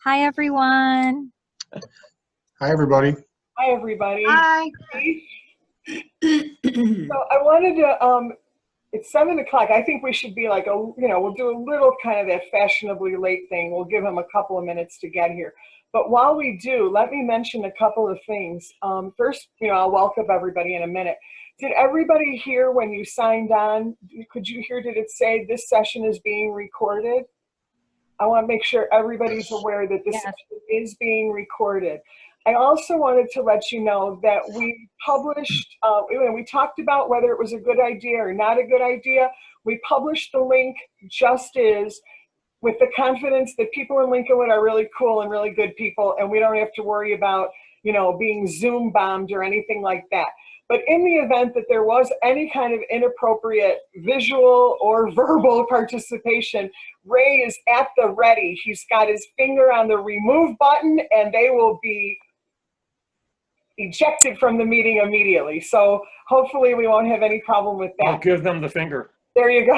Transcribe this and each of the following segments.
Hi, everyone. Hi, everybody. Hi, everybody. Hi. So I wanted to, it's 7 o'clock. I think we should be like, we'll do a little kind of that fashionably late thing. We'll give them a couple of minutes to get here. But while we do, let me mention a couple of things. First, I'll welcome everybody in a minute. Did everybody hear when you signed on? Could you hear, did it say this session is being recorded? I want to make sure everybody's aware that this Yes. session is being recorded. I also wanted to let you know that we published, we talked about whether it was a good idea or not a good idea. We published the link just as, with the confidence that people in Lincolnwood are really cool and really good people, and we don't have to worry about, being Zoom bombed or anything like that. But in the event that there was any kind of inappropriate visual or verbal participation, Ray is at the ready. He's got his finger on the remove button, and they will be ejected from the meeting immediately. So hopefully we won't have any problem with that. I'll give them the finger. There you go.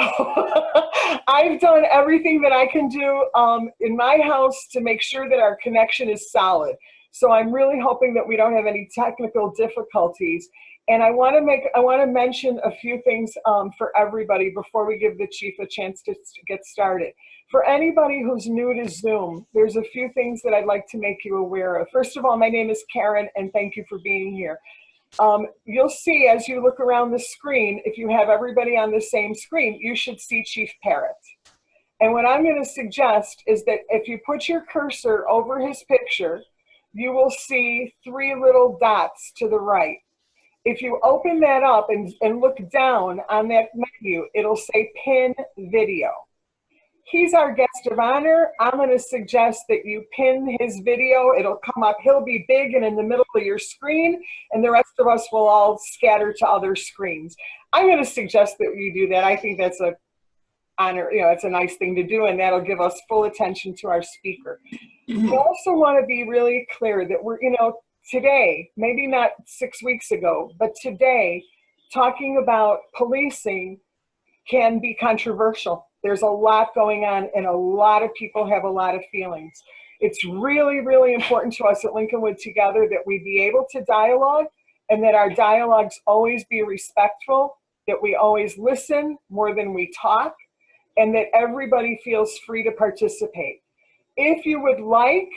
I've done everything that I can do in my house to make sure that our connection is solid. So I'm really hoping that we don't have any technical difficulties. And I want to mention a few things for everybody before we give the chief a chance to get started. For anybody who's new to Zoom, there's a few things that I'd like to make you aware of. First of all, my name is Karen, and thank you for being here. You'll see as you look around the screen, if you have everybody on the same screen, you should see Chief Parrott. And what I'm going to suggest is that if you put your cursor over his picture, you will see 3 little dots to the right. If you open that up and look down on that menu, it'll say Pin Video. He's our guest of honor. I'm going to suggest that you pin his video. It'll come up. He'll be big and in the middle of your screen, and the rest of us will all scatter to other screens. I'm going to suggest that you do that. I think that's a honor. It's a nice thing to do, and that'll give us full attention to our speaker. We also want to be really clear that we're, today, maybe not 6 weeks ago, but today, talking about policing can be controversial. There's a lot going on, and a lot of people have a lot of feelings. It's really, really important to us at Lincolnwood Together that we be able to dialogue, and that our dialogues always be respectful, that we always listen more than we talk, and that everybody feels free to participate. If you would like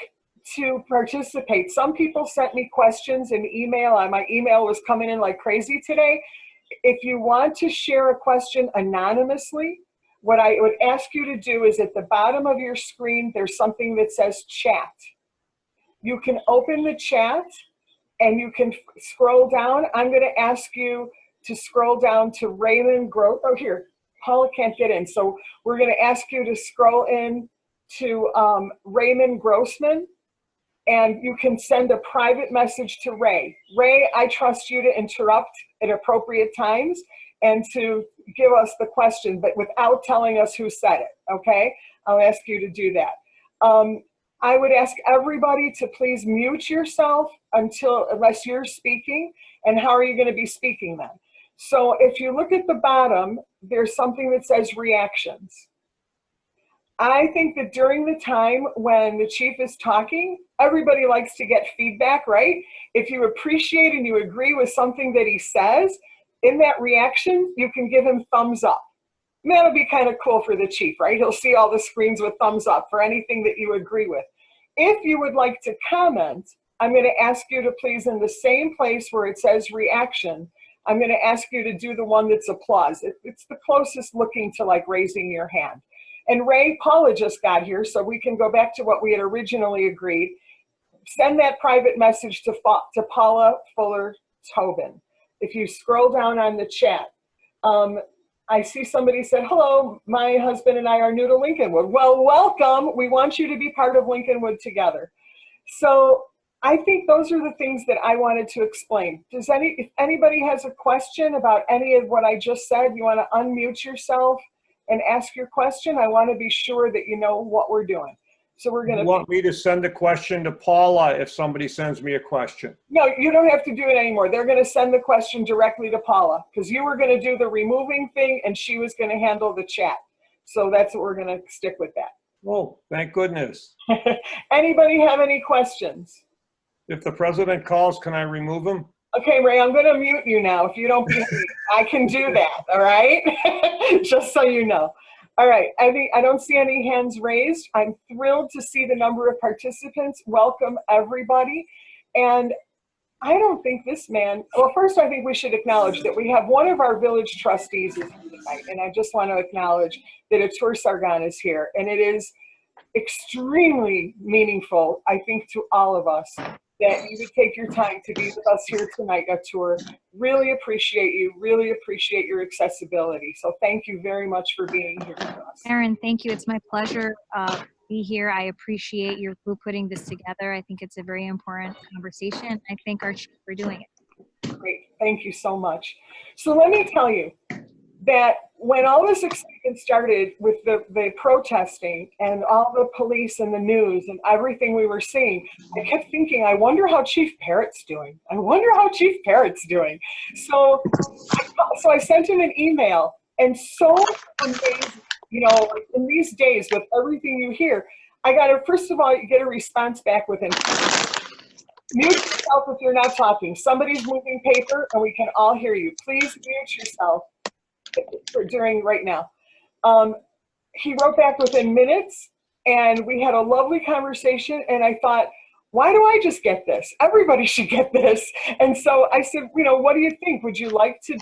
to participate, some people sent me questions in email. My email was coming in like crazy today. If you want to share a question anonymously, what I would ask you to do is at the bottom of your screen, there's something that says chat. You can open the chat and you can scroll down. I'm going to ask you to scroll down to Raymond Gross. Oh, here, Paula can't get in. So we're going to ask you to scroll in to Raymond Grossman, and you can send a private message to Ray. Ray, I trust you to interrupt at appropriate times and to give us the question, but without telling us who said it, okay? I'll ask you to do that. I would ask everybody to please mute yourself unless you're speaking, and how are you gonna be speaking then? So if you look at the bottom, there's something that says reactions. I think that during the time when the chief is talking, everybody likes to get feedback, right? If you appreciate and you agree with something that he says, in that reaction, you can give him thumbs up. And that'll be kind of cool for the chief, right? He'll see all the screens with thumbs up for anything that you agree with. If you would like to comment, I'm going to ask you to please, in the same place where it says reaction, I'm going to ask you to do the one that's applause. It's the closest looking to like raising your hand. And Ray, Paula just got here, so we can go back to what we had originally agreed. Send that private message to Paula Fuller-Tobin. If you scroll down on the chat, I see somebody said, hello, my husband and I are new to Lincolnwood. Well, welcome. We want you to be part of Lincolnwood Together. So I think those are the things that I wanted to explain. If anybody has a question about any of what I just said, you want to unmute yourself and ask your question. I want to be sure that you know what we're doing. So we're going to. You want me to send a question to Paula if somebody sends me a question? No, you don't have to do it anymore. They're going to send the question directly to Paula, because you were going to do the removing thing and she was going to handle the chat. So that's what we're going to stick with that. Oh, thank goodness. Anybody have any questions? If the president calls, can I remove him? Okay, Ray, I'm going to mute you now. If you don't behave, I can do that, all right? Just so you know. All right, I don't see any hands raised. I'm thrilled to see the number of participants. Welcome, everybody. And I don't think this man, well, first I think we should acknowledge that we have one of our village trustees is here tonight, and I just want to acknowledge that Atur Sargon is here. And it is extremely meaningful, I think, to all of us that you would take your time to be with us here tonight, Atur. Really appreciate you, really appreciate your accessibility. So thank you very much for being here with us. Erin, thank you. It's my pleasure to be here. I appreciate your group putting this together. I think it's a very important conversation. I thank our chief for doing it. Great, thank you so much. So let me tell you that when all this excitement started with the protesting and all the police and the news and everything we were seeing, I kept thinking, I wonder how Chief Parrott's doing. I wonder how Chief Parrott's doing. So I sent him an email, and so amazing, you know, in these days with everything you hear, I got to, first of all, you get a response back within. Mute yourself if you're not talking. Somebody's moving paper and we can all hear you. Please mute yourself during right now. He wrote back within minutes, and we had a lovely conversation, and I thought, why do I just get this? Everybody should get this. And so I said, you know, what do you think? Would you like to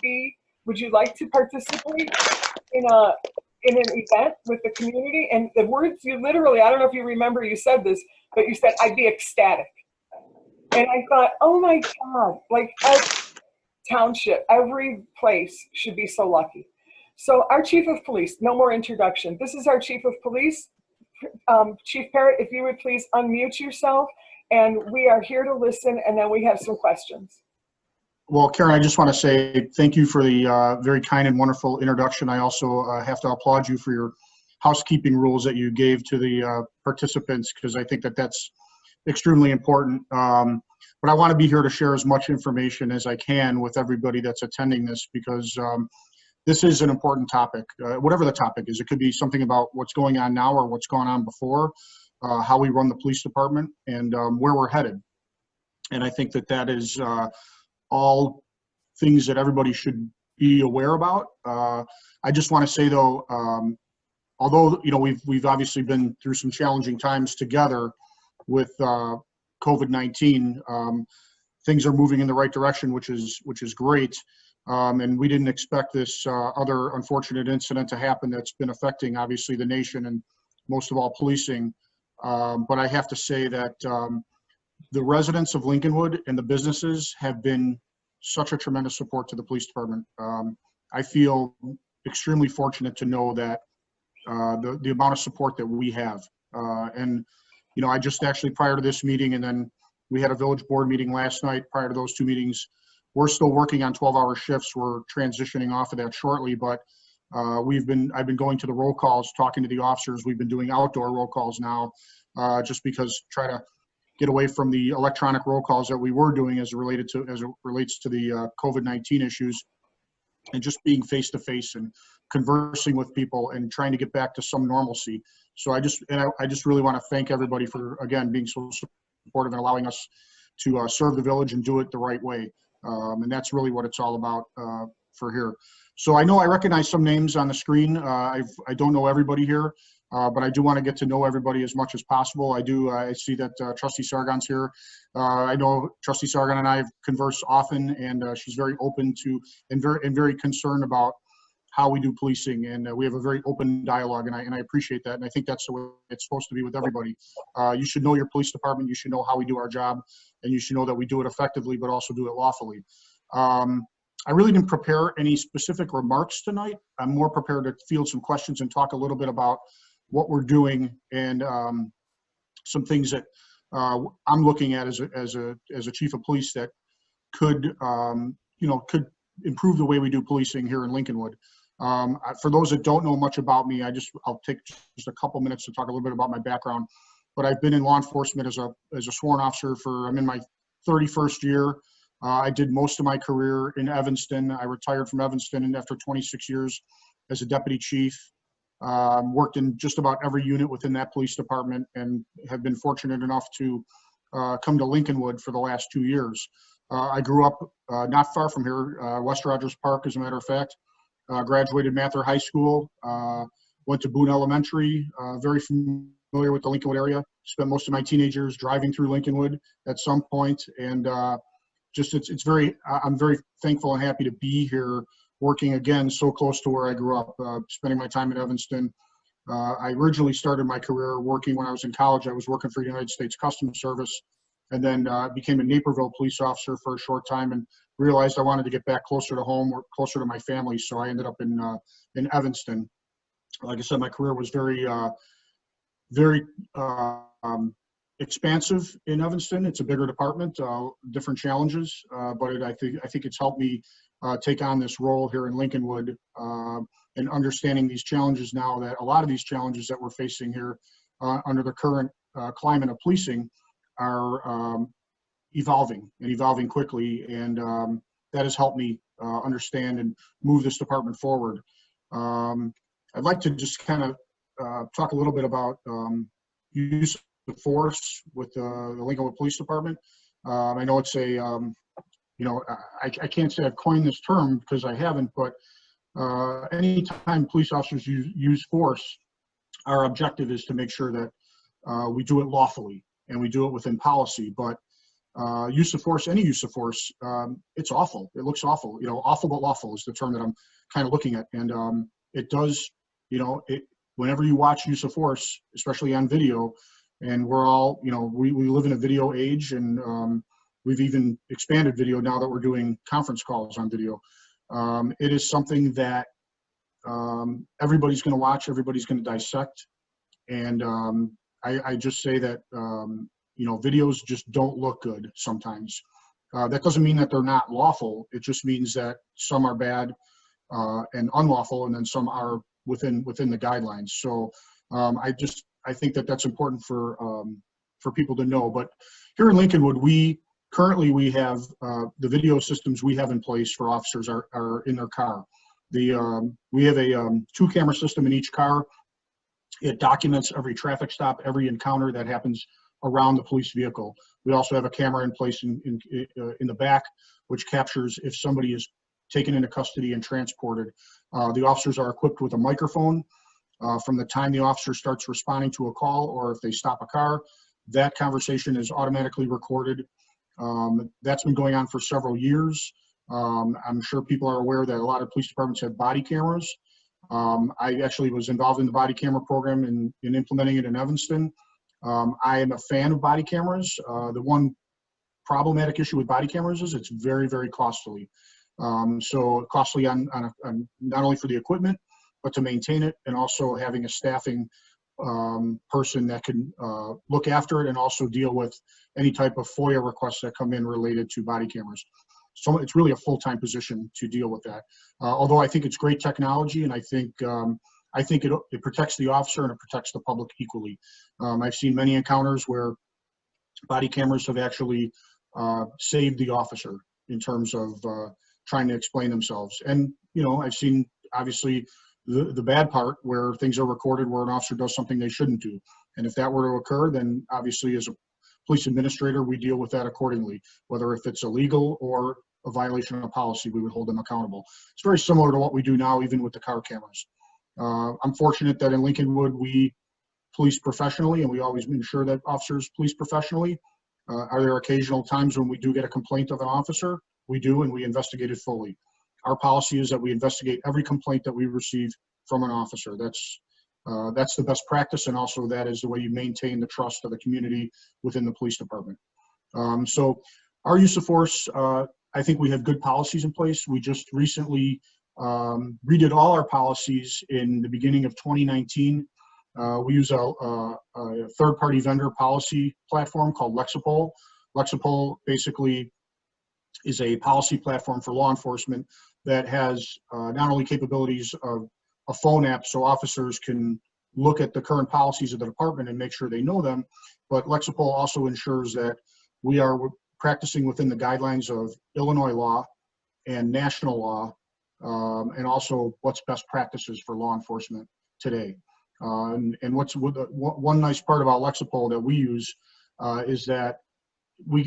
participate in an event with the community? And the words you literally, I don't know if you remember you said this, but you said, I'd be ecstatic. And I thought, oh my God, like every township, every place should be so lucky. So our chief of police, no more introduction. This is our chief of police. Chief Parrott, if you would please unmute yourself, and we are here to listen, and then we have some questions. Well, Karen, I just want to say thank you for the very kind and wonderful introduction. I also have to applaud you for your housekeeping rules that you gave to the participants, because I think that that's extremely important. But I want to be here to share as much information as I can with everybody that's attending this, because this is an important topic, whatever the topic is. It could be something about what's going on now or what's gone on before, how we run the police department, and where we're headed. And I think that that is all things that everybody should be aware about. I just want to say, though, although, you know, we've obviously been through some challenging times together with COVID-19, things are moving in the right direction, which is great. And we didn't expect this other unfortunate incident to happen that's been affecting, obviously, the nation and most of all policing. But I have to say that the residents of Lincolnwood and the businesses have been such a tremendous support to the police department. I feel extremely fortunate to know that the amount of support that we have. And, you know, I just actually, prior to this meeting, and then we had a village board meeting last night. Prior to those two meetings, we're still working on 12-hour shifts. We're transitioning off of that shortly, but I've been going to the roll calls, talking to the officers. We've been doing outdoor roll calls now, just because try to get away from the electronic roll calls that we were doing as it relates to the COVID-19 issues, and just being face to face and conversing with people and trying to get back to some normalcy. So I just really want to thank everybody for, again, being so supportive and allowing us to serve the village and do it the right way. And that's really what it's all about for here. So I know I recognize some names on the screen. I don't know everybody here, but I do want to get to know everybody as much as possible. I see that Trustee Sargon's here. I know Trustee Sargon and I have conversed often, and she's very open to and very concerned about how we do policing, and we have a very open dialogue, and I appreciate that, and I think that's the way it's supposed to be with everybody. You should know your police department, you should know how we do our job, and you should know that we do it effectively, but also do it lawfully. I really didn't prepare any specific remarks tonight. I'm more prepared to field some questions and talk a little bit about what we're doing and some things that I'm looking at as a chief of police that could could improve the way we do policing here in Lincolnwood. For those that don't know much about me, I'll take just a couple minutes to talk a little bit about my background. But I've been in law enforcement as a sworn officer I'm in my 31st year. I did most of my career in Evanston. I retired from Evanston, and after 26 years as a deputy chief, worked in just about every unit within that police department, and have been fortunate enough to come to Lincolnwood for the last 2 years. I grew up not far from here, West Rogers Park, as a matter of fact. Graduated Mather High School, went to Boone Elementary, very familiar with the Lincolnwood area. Spent most of my teenage years driving through Lincolnwood at some point, and just I'm very thankful and happy to be here, working again so close to where I grew up, spending my time in Evanston. I originally started my career working when I was in college. I was working for United States Customs Service, and then became a Naperville police officer for a short time, and realized I wanted to get back closer to home, or closer to my family. So I ended up in Evanston. Like I said, my career was very expansive in Evanston. It's a bigger department, different challenges, but I think it's helped me take on this role here in Lincolnwood, and understanding these challenges now, that a lot of these challenges that we're facing here under the current climate of policing are evolving quickly, and that has helped me understand and move this department forward. I'd like to just kind of talk a little bit about use of force with the Lincolnwood Police Department. I know it's I can't say I've coined this term because I haven't, but anytime police officers use force, our objective is to make sure that we do it lawfully and we do it within policy. But use of force, any use of force, it's awful. It looks awful. Awful but lawful is the term that I'm kind of looking at. And it does, whenever you watch use of force, especially on video, and we're all, we live in a video age, and we've even expanded video now that we're doing conference calls on video. It is something that everybody's going to watch, everybody's going to dissect. And I just say that, videos just don't look good sometimes. That doesn't mean that they're not lawful. It just means that some are bad and unlawful, and then some are within the guidelines. So I think that that's important for people to know. But here in Lincolnwood, we have the video systems we have in place for officers are in their car. We have a 2-camera system in each car. It documents every traffic stop, every encounter that happens around the police vehicle. We also have a camera in place in the back, which captures if somebody is taken into custody and transported. The officers are equipped with a microphone. From the time the officer starts responding to a call, or if they stop a car, that conversation is automatically recorded. That's been going on for several years. I'm sure people are aware that a lot of police departments have body cameras. I actually was involved in the body camera program in implementing it in Evanston. I am a fan of body cameras. The one problematic issue with body cameras is it's very, very costly. So costly on not only for the equipment, but to maintain it, and also having a staffing person that can look after it and also deal with any type of FOIA requests that come in related to body cameras. So it's really a full-time position to deal with that. Although I think it's great technology, and I think it protects the officer and it protects the public equally. I've seen many encounters where body cameras have actually saved the officer in terms of trying to explain themselves. And I've seen obviously the bad part where things are recorded where an officer does something they shouldn't do. And if that were to occur, then obviously as a police administrator, we deal with that accordingly. Whether if it's illegal or a violation of policy, we would hold them accountable. It's very similar to what we do now, even with the car cameras. I'm fortunate that in Lincolnwood, we police professionally, and we always ensure that officers police professionally. Are there occasional times when we do get a complaint of an officer? We do, and we investigate it fully. Our policy is that we investigate every complaint that we receive from an officer. That's the best practice, and also that is the way you maintain the trust of the community within the police department. So our use of force, I think we have good policies in place. We just recently redid all our policies in the beginning of 2019. We use a third-party vendor policy platform called Lexipol. Lexipol basically is a policy platform for law enforcement that has not only capabilities of a phone app so officers can look at the current policies of the department and make sure they know them, but Lexipol also ensures that we are practicing within the guidelines of Illinois law and national law, and also what's best practices for law enforcement today. And one nice part about Lexipol that we use is that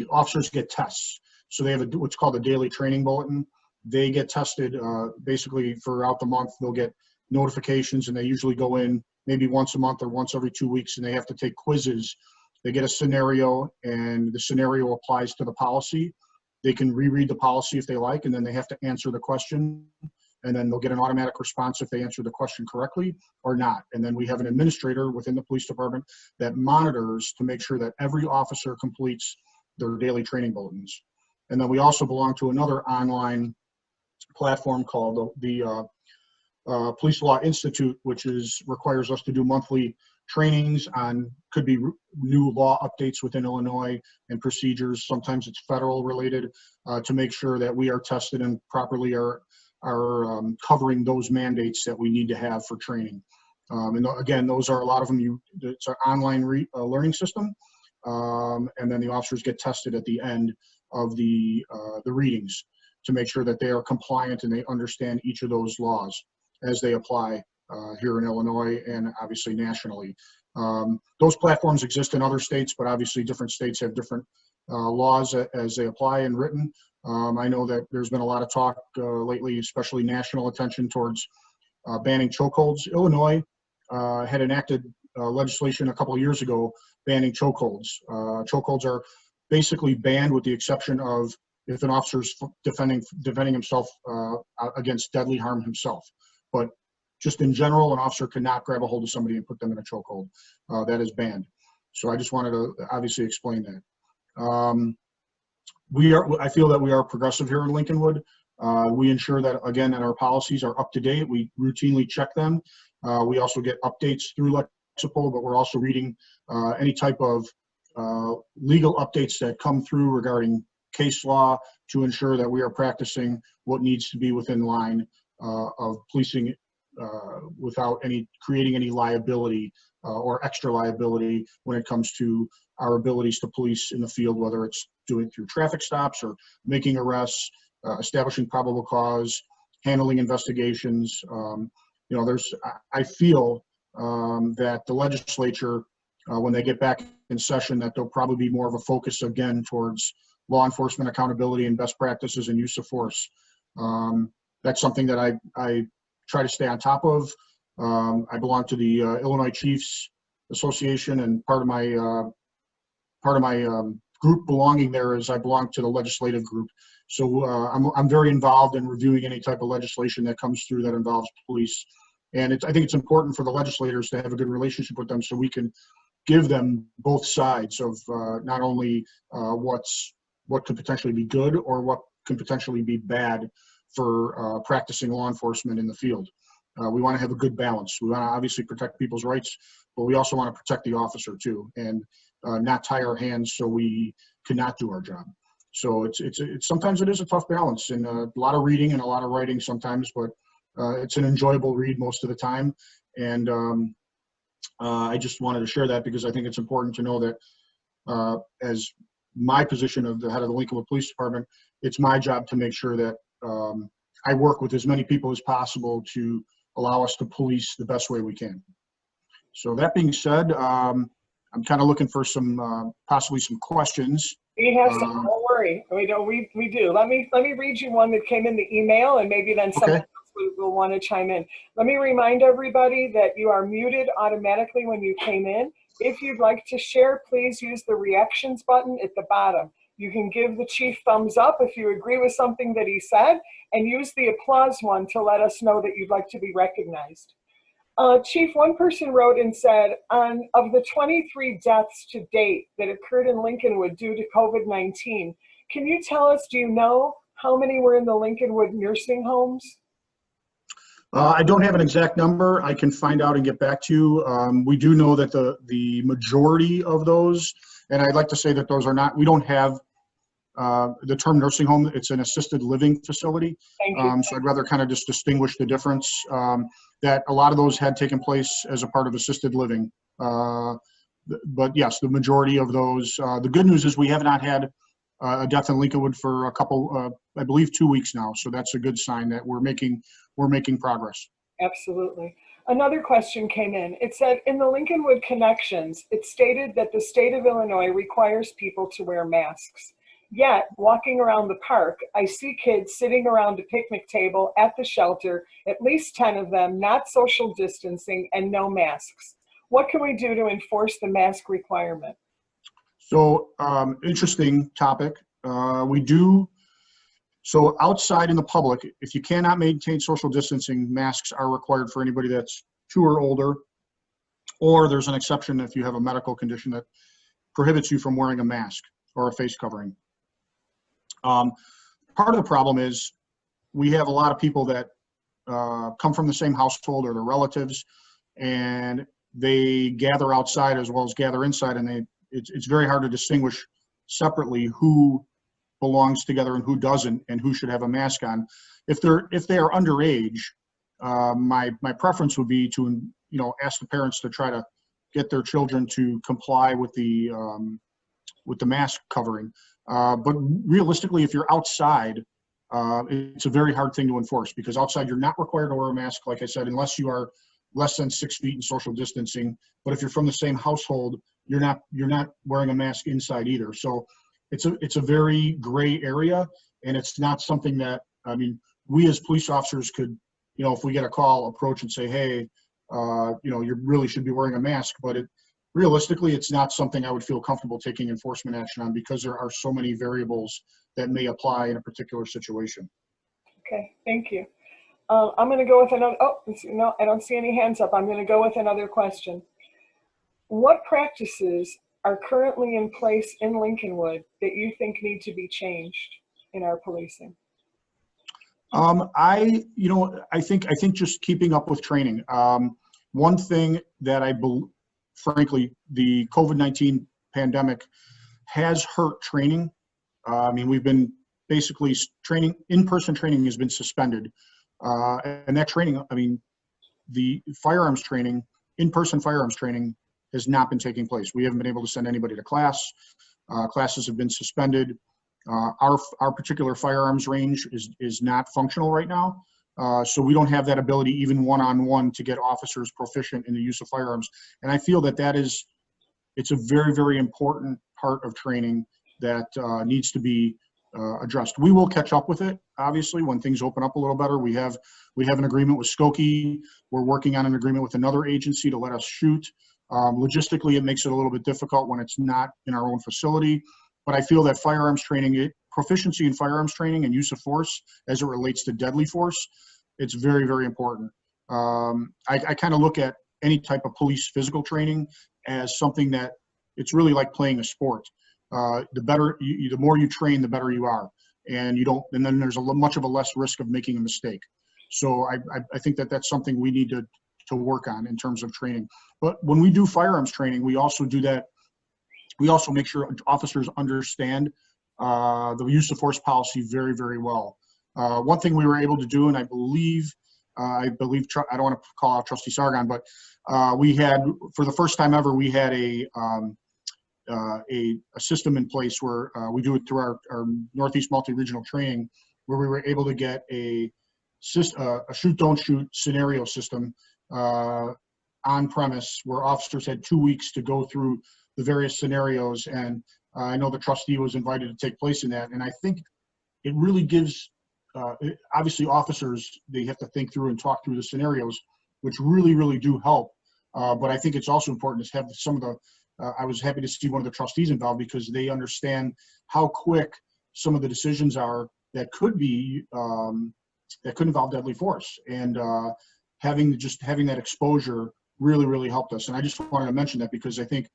officers get tests. So they have what's called a daily training bulletin. They get tested basically throughout the month. They'll get notifications, and they usually go in maybe once a month or once every 2 weeks, and they have to take quizzes. They get a scenario, and the scenario applies to the policy. They can reread the policy if they like, and then they have to answer the question, and then they'll get an automatic response if they answer the question correctly or not. And then we have an administrator within the police department that monitors to make sure that every officer completes their daily training bulletins. And then we also belong to another online platform called the Police Law Institute, which requires us to do monthly trainings on, could be new law updates within Illinois and procedures. Sometimes it's federal related, to make sure that we are tested and properly are covering those mandates that we need to have for training. And again, those are a lot of them. It's an online learning system, and then the officers get tested at the end of the readings to make sure that they are compliant and they understand each of those laws as they apply here in Illinois and obviously nationally. Those platforms exist in other states, but obviously different states have different laws as they apply and written. I know that there's been a lot of talk lately, especially national attention towards banning chokeholds. Illinois had enacted legislation a couple of years ago banning chokeholds. Chokeholds are basically banned with the exception of if an officer's defending himself against deadly harm himself. But just in general, an officer cannot grab a hold of somebody and put them in a chokehold. That is banned. So I just wanted to obviously explain that. I feel that we are progressive here in Lincolnwood. We ensure that, again, that our policies are up to date. We routinely check them. We also get updates through Lexipol, but we're also reading any type of legal updates that come through regarding case law to ensure that we are practicing what needs to be within line of policing without creating any liability or extra liability when it comes to our abilities to police in the field, whether it's doing through traffic stops or making arrests, establishing probable cause, handling investigations. I feel that the legislature, when they get back in session, that there'll probably be more of a focus again towards law enforcement accountability and best practices and use of force. That's something that I try to stay on top of. I belong to the Illinois Chiefs Association, and part of my group belonging there is I belong to the legislative group. So I'm very involved in reviewing any type of legislation that comes through that involves police. And I think it's important for the legislators to have a good relationship with them so we can give them both sides of not only what could potentially be good or what could potentially be bad for practicing law enforcement in the field. We want to have a good balance. We want to obviously protect people's rights, but we also want to protect the officer too, and not tie our hands so we cannot do our job. So it's sometimes it is a tough balance, and a lot of reading and a lot of writing sometimes, but it's an enjoyable read most of the time. And I just wanted to share that because I think it's important to know that as my position of the head of the Lincolnwood Police Department, it's my job to make sure that I work with as many people as possible to allow us to police the best way we can. So that being said, I'm kind of looking for some possibly some questions. We have some. Don't worry. We do. Let me read you one that came in the email, and maybe then someone else will want to chime in. Let me remind everybody that you are muted automatically when you came in. If you'd like to share, please use the reactions button at the bottom. You can give the chief thumbs up if you agree with something that he said, and use the applause one to let us know that you'd like to be recognized. Chief, one person wrote and said, of the 23 deaths to date that occurred in Lincolnwood due to COVID-19, can you tell us, do you know how many were in the Lincolnwood nursing homes? I don't have an exact number. I can find out and get back to you. We do know that the majority of those, and I'd like to say that those are not, we don't have the term nursing home. It's an assisted living facility. Thank you. So I'd rather kind of just distinguish the difference, that a lot of those had taken place as a part of assisted living. But yes, the majority of those, the good news is we have not had a death in Lincolnwood for a couple, I believe 2 weeks now. So that's a good sign that we're making progress. Absolutely. Another question came in. It said, in the Lincolnwood Connections, it stated that the state of Illinois requires people to wear masks. Yet, walking around the park, I see kids sitting around a picnic table at the shelter, at least 10 of them, not social distancing and no masks. What can we do to enforce the mask requirement? So, interesting topic. So outside in the public, if you cannot maintain social distancing, masks are required for anybody that's 2 or older, or there's an exception if you have a medical condition that prohibits you from wearing a mask or a face covering. Part of the problem is we have a lot of people that come from the same household or their relatives, and they gather outside as well as gather inside, and it's very hard to distinguish separately who belongs together and who doesn't, and who should have a mask on. If they are underage, my preference would be to ask the parents to try to get their children to comply with the mask covering. But realistically, if you're outside, it's a very hard thing to enforce, because outside you're not required to wear a mask, like I said, unless you are less than 6 feet in social distancing. But if you're from the same household, you're not wearing a mask inside either. So it's a very gray area, and it's not something that, I mean, we as police officers could, if we get a call, approach and say, hey, you really should be wearing a mask. But realistically, it's not something I would feel comfortable taking enforcement action on, because there are so many variables that may apply in a particular situation. Okay, thank you. I'm going to go with another, no, I don't see any hands up. I'm going to go with another question. What practices are currently in place in Lincolnwood that you think need to be changed in our policing? I think just keeping up with training. One thing that frankly, the COVID-19 pandemic has hurt training. I mean, we've been basically in-person training has been suspended. And that training, I mean, the firearms training, in-person firearms training has not been taking place. We haven't been able to send anybody to class. Classes have been suspended. Our particular firearms range is not functional right now. So we don't have that ability, even one-on-one, to get officers proficient in the use of firearms. And I feel that it's a very, very important part of training that needs to be addressed. We will catch up with it, obviously, when things open up a little better. We have an agreement with Skokie. We're working on an agreement with another agency to let us shoot. Logistically, it makes it a little bit difficult when it's not in our own facility. But I feel that firearms training, proficiency in firearms training and use of force as it relates to deadly force, it's very, very important. I kind of look at any type of police physical training as something that it's really like playing a sport. The more you train, the better you are, and then there's much of a less risk of making a mistake. So I think that that's something we need to work on in terms of training. But when we do firearms training, we also do that. We also make sure officers understand the use of force policy very, very well. One thing we were able to do, and I believe, I don't want to call out Trustee Sargon, but we had, for the first time ever, we had a system in place where we do it through our Northeast Multi-Regional Training, where we were able to get a shoot, don't shoot scenario system on premise, where officers had 2 weeks to go through the various scenarios. And I know the trustee was invited to take place in that. And I think it really gives, obviously officers, they have to think through and talk through the scenarios, which really, really do help. But I think it's also important to have some of the, I was happy to see one of the trustees involved, because they understand how quick some of the decisions are that could be, that could involve deadly force. And having that exposure really, really helped us. And I just wanted to mention that, because I think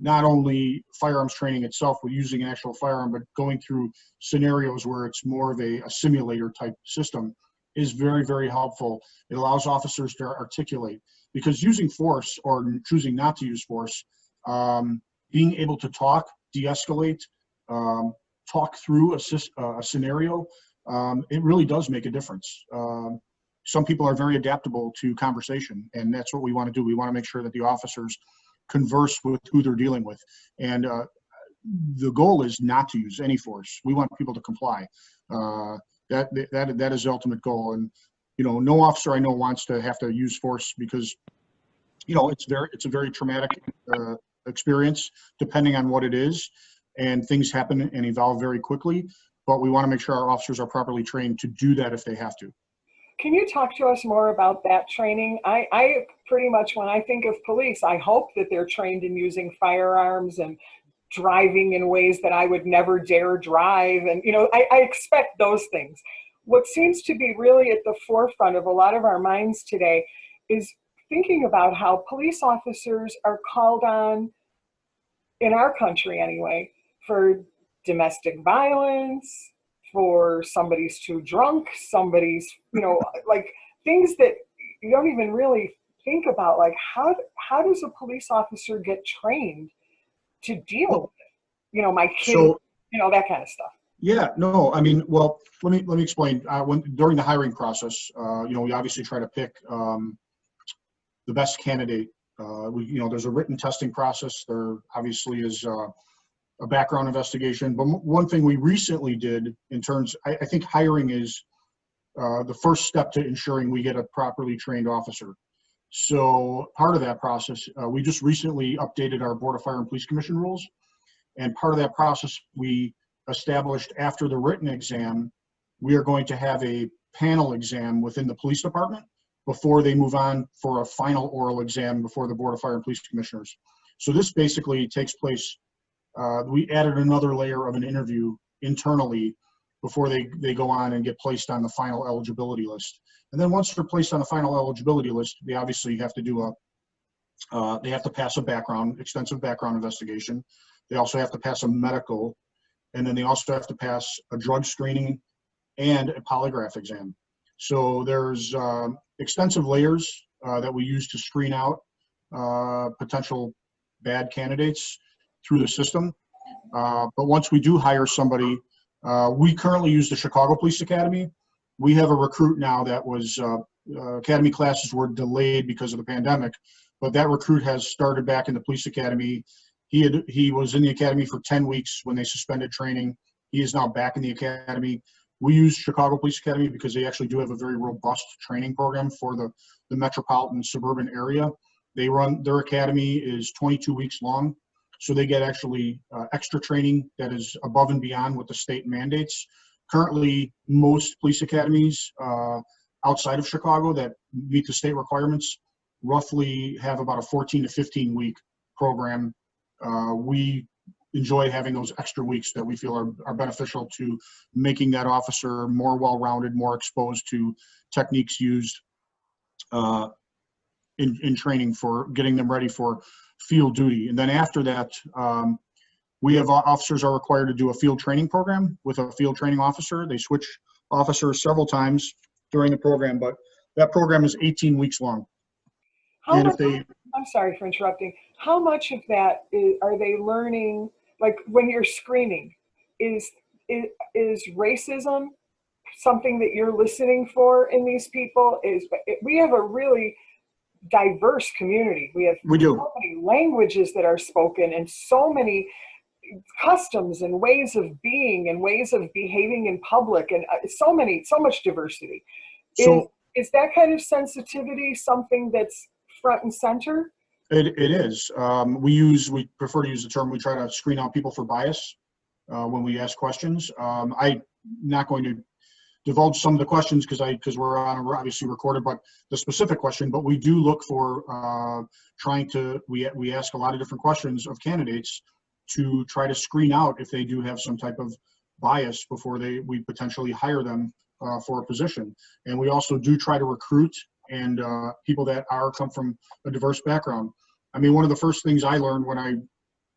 not only firearms training itself with using an actual firearm, but going through scenarios where it's more of a simulator type system is very, very helpful. It allows officers to articulate, because using force or choosing not to use force, being able to talk, de-escalate, talk through a scenario, it really does make a difference. Some people are very adaptable to conversation, and that's what we want to do. We want to make sure that the officers converse with who they're dealing with. And the goal is not to use any force. We want people to comply. That is the ultimate goal. And no officer I know wants to have to use force because, it's a very traumatic experience, depending on what it is, and things happen and evolve very quickly. But we want to make sure our officers are properly trained to do that if they have to. Can you talk to us more about that training? I pretty much, when I think of police, I hope that they're trained in using firearms and driving in ways that I would never dare drive. And, I expect those things. What seems to be really at the forefront of a lot of our minds today is thinking about how police officers are called on, in our country anyway, for domestic violence, for somebody's too drunk, somebody's, like things that you don't even really think about. Like how does a police officer get trained to deal with it? My kid, So, that kind of stuff. yeah, no, I mean, well, let me explain. During the hiring process, we obviously try to pick the best candidate. There's a written testing process. There obviously is a background investigation. But one thing we recently did I think hiring is the first step to ensuring we get a properly trained officer. So part of that process, we just recently updated our Board of Fire and Police Commission rules. And part of that process, we established after the written exam, we are going to have a panel exam within the police department before they move on for a final oral exam before the Board of Fire and Police Commissioners. So this basically takes place, we added another layer of an interview internally before they go on and get placed on the final eligibility list. And then once they're placed on the final eligibility list, they obviously have to do they have to pass a extensive background investigation. They also have to pass a medical, and then they also have to pass a drug screening and a polygraph exam. So there's extensive layers that we use to screen out potential bad candidates through the system. But once we do hire somebody, we currently use the Chicago Police Academy. We have a recruit now that was, academy classes were delayed because of the pandemic, but that recruit has started back in the police academy. He was in the academy for 10 weeks when they suspended training. He is now back in the academy. We use Chicago Police Academy because they actually do have a very robust training program for the metropolitan suburban area. Their academy is 22 weeks long. So they get actually extra training that is above and beyond what the state mandates. Currently, most police academies outside of Chicago that meet the state requirements roughly have about a 14 to 15 week program. We enjoy having those extra weeks that we feel are beneficial to making that officer more well-rounded, more exposed to techniques used in training for getting them ready for field duty. And then after that, we have officers are required to do a field training program with a field training officer. They switch officers several times during the program, but that program is 18 weeks long. I'm sorry for interrupting. How much of that are they learning? Like when you're screening, is racism something that you're listening for in these people? We have a really diverse community. We do so many languages that are spoken and so many customs and ways of being and ways of behaving in public, and so much diversity. Is that kind of sensitivity something that's front and center? It is. We prefer to use the term, we try to screen out people for bias when we ask questions. I'm not going to divulge some of the questions because we're obviously recorded, but the specific question, but we do look for we ask a lot of different questions of candidates to try to screen out if they do have some type of bias before we potentially hire them for a position. And we also do try to recruit and people that come from a diverse background. I mean, one of the first things I learned when I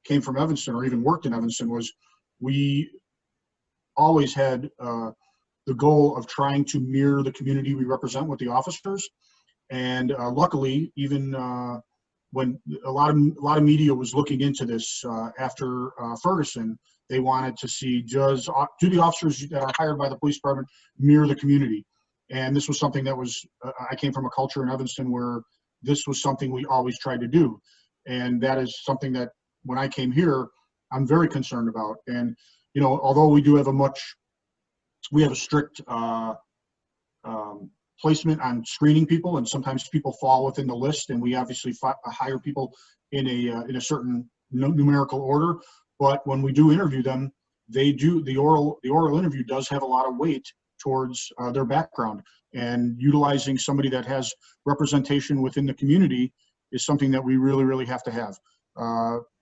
came from Evanston or even worked in Evanston was we always had the goal of trying to mirror the community we represent with the officers. And luckily, even when a lot of media was looking into this after Ferguson, they wanted to see, do the officers that are hired by the police department mirror the community? And this was something that was, I came from a culture in Evanston where this was something we always tried to do. And that is something that when I came here, I'm very concerned about. And, although we do have we have a strict placement on screening people, and sometimes people fall within the list, and we obviously hire people in a certain numerical order. But when we do interview them, the oral interview does have a lot of weight towards their background, and utilizing somebody that has representation within the community is something that we really have to have.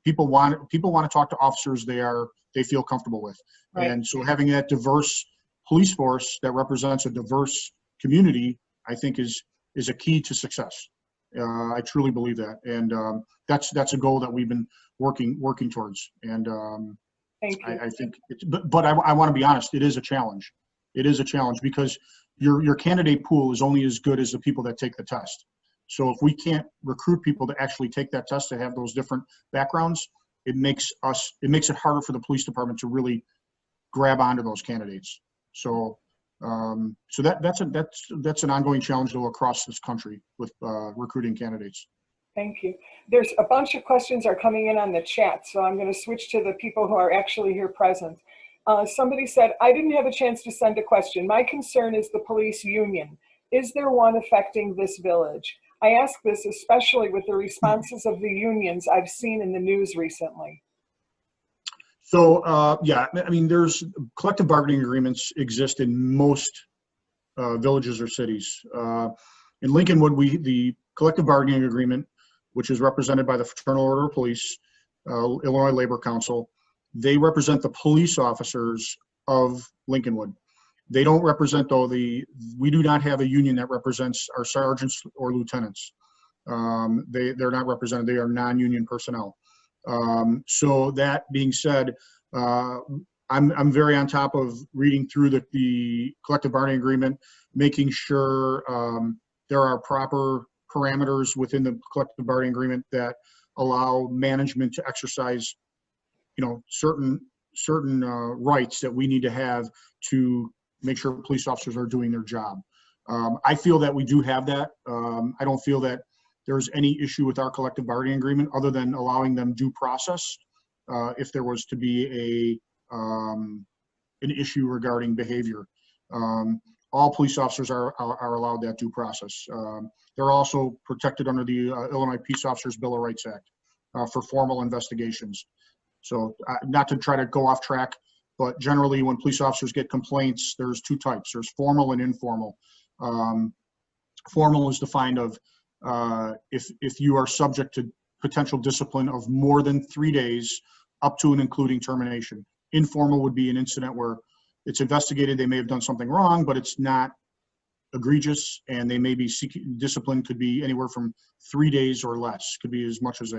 People want to talk to officers they feel comfortable with, Right. and so having that diverse police force that represents a diverse community, I think is a key to success. I truly believe that, and that's a goal that we've been working towards. And Thank you. I think, but I want to be honest, it is a challenge. It is a challenge because your candidate pool is only as good as the people that take the test. So if we can't recruit people to actually take that test, to have those different backgrounds, it makes it harder for the police department to really grab onto those candidates. So that's an ongoing challenge though across this country with recruiting candidates. Thank you. There's a bunch of questions are coming in on the chat, so I'm going to switch to the people who are actually here present. Somebody said, I didn't have a chance to send a question. My concern is the police union. Is there one affecting this village? I ask this especially with the responses of the unions I've seen in the news recently. So yeah, I mean, there's collective bargaining agreements exist in most villages or cities. In Lincolnwood, the collective bargaining agreement, which is represented by the Fraternal Order of Police, Illinois Labor Council, they represent the police officers of Lincolnwood. They don't represent, though, we do not have a union that represents our sergeants or lieutenants. They're not represented. They are non-union personnel. So that being said, I'm very on top of reading through the collective bargaining agreement, making sure there are proper parameters within the collective bargaining agreement that allow management to exercise, certain rights that we need to have to make sure police officers are doing their job. I feel that we do have that. I don't feel that there's any issue with our collective bargaining agreement other than allowing them due process if there was to be an issue regarding behavior. All police officers are allowed that due process. They're also protected under the Illinois Peace Officers Bill of Rights Act for formal investigations. So not to try to go off track, but generally when police officers get complaints, there's two types. There's formal and informal. Formal is defined of if you are subject to potential discipline of more than 3 days up to and including termination. Informal would be an incident where it's investigated, they may have done something wrong, but it's not egregious, and they may be seeking discipline. Could be anywhere from 3 days or less. Could be as much as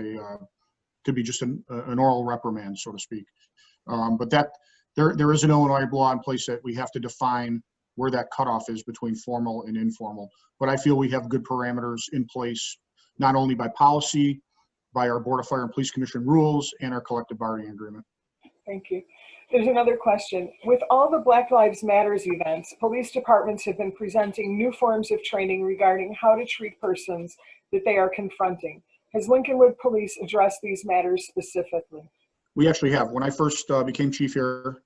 could be just an oral reprimand, so to speak. But there is an Illinois law in place that we have to define where that cutoff is between formal and informal. But I feel we have good parameters in place, not only by policy, by our Board of Fire and Police Commission rules, and our collective bargaining agreement. Thank you. There's another question. With all the Black Lives Matters events, police departments have been presenting new forms of training regarding how to treat persons that they are confronting. Has Lincolnwood Police addressed these matters specifically? We actually have. When I first became chief here,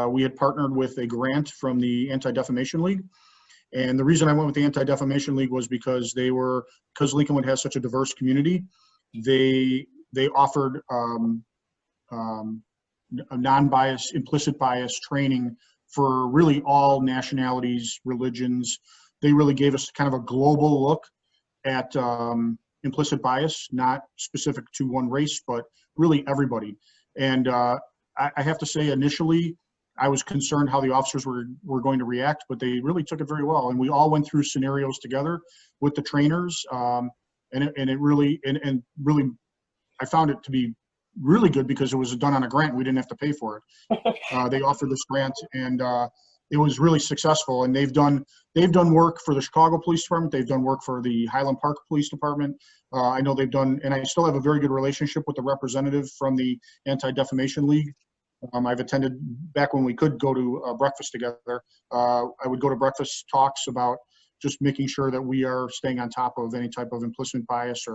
we had partnered with a grant from the Anti-Defamation League. And the reason I went with the Anti-Defamation League was because because Lincolnwood has such a diverse community, they offered a non-bias, implicit bias training for really all nationalities, religions. They really gave us kind of a global look at implicit bias, not specific to one race, but really everybody. And I have to say, initially, I was concerned how the officers were going to react, but they really took it very well. And we all went through scenarios together with the trainers, and it really, I found it to be really good because it was done on a grant. We didn't have to pay for it. They offered this grant, and it was really successful. And they've done work for the Chicago Police Department. They've done work for the Highland Park Police Department. I know they've done, and I still have a very good relationship with the representative from the Anti-Defamation League. I've attended, back when we could go to breakfast together, I would go to breakfast talks about just making sure that we are staying on top of any type of implicit bias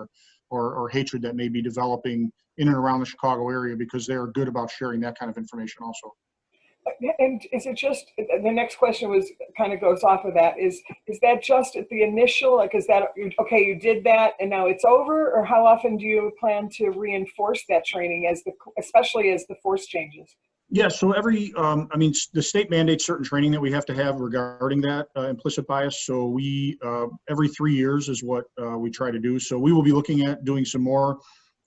or hatred that may be developing in and around the Chicago area, because they are good about sharing that kind of information also. And is it just, the next question was, kind of goes off of that, is that just at the initial, like, is that, okay, you did that and now it's over? Or how often do you plan to reinforce that training especially as the force changes? Yeah, so I mean, the state mandates certain training that we have to have regarding that implicit bias. So we, every 3 years is what we try to do. So we will be looking at doing some more.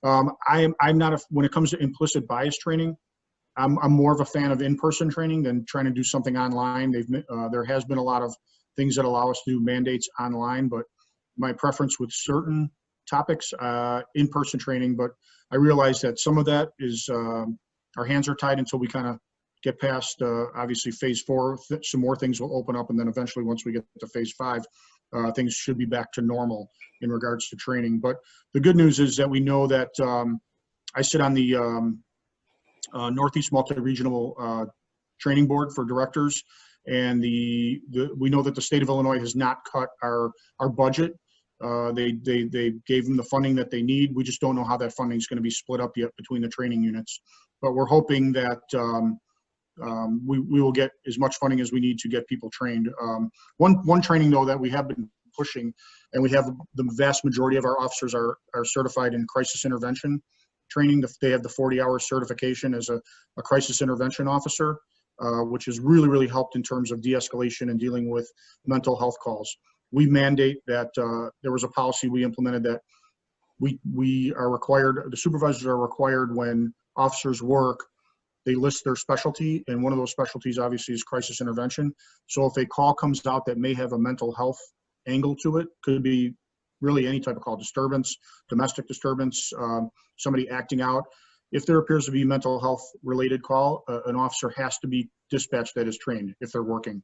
I'm not, when it comes to implicit bias training, I'm more of a fan of in-person training than trying to do something online. There has been a lot of things that allow us to do mandates online, but my preference with certain topics, in-person training. But I realize that some of that is, our hands are tied until we kind of get past, obviously, phase 4. Some more things will open up, and then eventually, once we get to phase 5, things should be back to normal in regards to training. But the good news is that we know that I sit on the Northeast Multi-Regional Training Board for Directors, and we know that the state of Illinois has not cut our budget. They gave them the funding that they need. We just don't know how that funding is going to be split up yet between the training units. But we're hoping that we will get as much funding as we need to get people trained. One training, though, that we have been pushing, and we have the vast majority of our officers are certified in crisis intervention training. They have the 40-hour certification as a crisis intervention officer, which has really, really helped in terms of de-escalation and dealing with mental health calls. We mandate that there was a policy we implemented that we are required, the supervisors are required when officers work, they list their specialty, and one of those specialties obviously is crisis intervention. So if a call comes out that may have a mental health angle to it, could be really any type of call, disturbance, domestic disturbance, somebody acting out. If there appears to be a mental health related call, an officer has to be dispatched that is trained if they're working.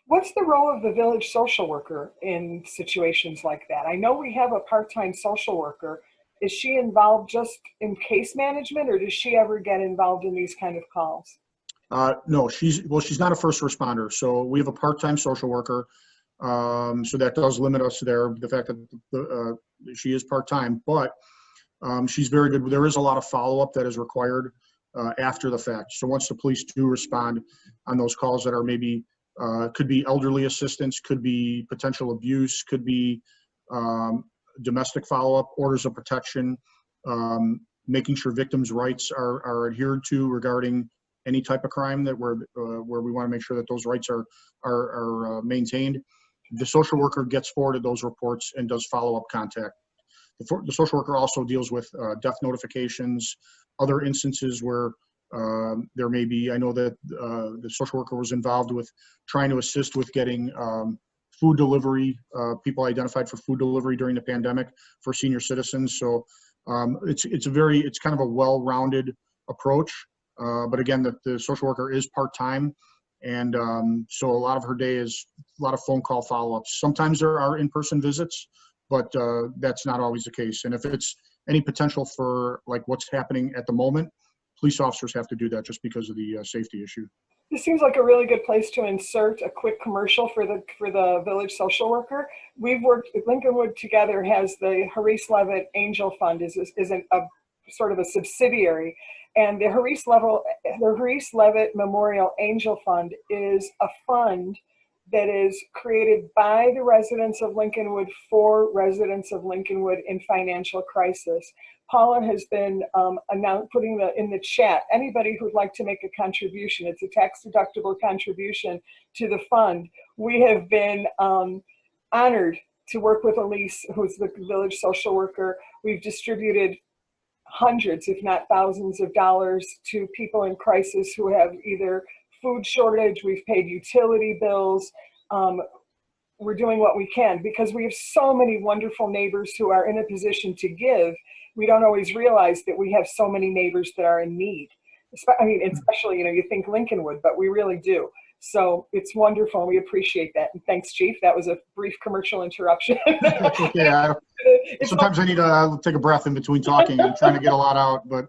What's the role of the village social worker in situations like that? I know we have a part-time social worker. Is she involved just in case management, or does she ever get involved in these kind of calls? No, she's not a first responder. So we have a part-time social worker. So that does limit us there, the fact that she is part-time, but she's very good. There is a lot of follow-up that is required after the fact. So once the police do respond on those calls that are maybe, could be elderly assistance, could be potential abuse, could be domestic follow-up, orders of protection, making sure victims' rights are adhered to regarding any type of crime that where we want to make sure that those rights are maintained. The social worker gets forwarded those reports and does follow-up contact. The social worker also deals with death notifications, other instances where there may be, I know that the social worker was involved with trying to assist with getting food delivery, people identified for food delivery during the pandemic for senior citizens. So it's kind of a well-rounded approach. But again, the social worker is part-time. And so a lot of her day is a lot of phone call follow-ups. Sometimes there are in-person visits, but that's not always the case. And if it's any potential for like what's happening at the moment, police officers have to do that just because of the safety issue. This seems like a really good place to insert a quick commercial for the village social worker. We've worked, Lincolnwood Together has the Harris Levitt Angel Fund is a sort of a subsidiary. And the Harris Levitt Memorial Angel Fund is a fund that is created by the residents of Lincolnwood for residents of Lincolnwood in financial crisis. Paula has been putting in the chat, anybody who'd like to make a contribution, it's a tax-deductible contribution to the fund. We have been honored to work with Elise, who's the village social worker. We've distributed hundreds, if not thousands of dollars to people in crisis who have either food shortage, we've paid utility bills. We're doing what we can because we have so many wonderful neighbors who are in a position to give. We don't always realize that we have so many neighbors that are in need. I mean, especially, you think Lincolnwood, but we really do. So it's wonderful. And we appreciate that. And thanks, Chief. That was a brief commercial interruption. Yeah. Sometimes I need to take a breath in between talking. I'm trying to get a lot out, but.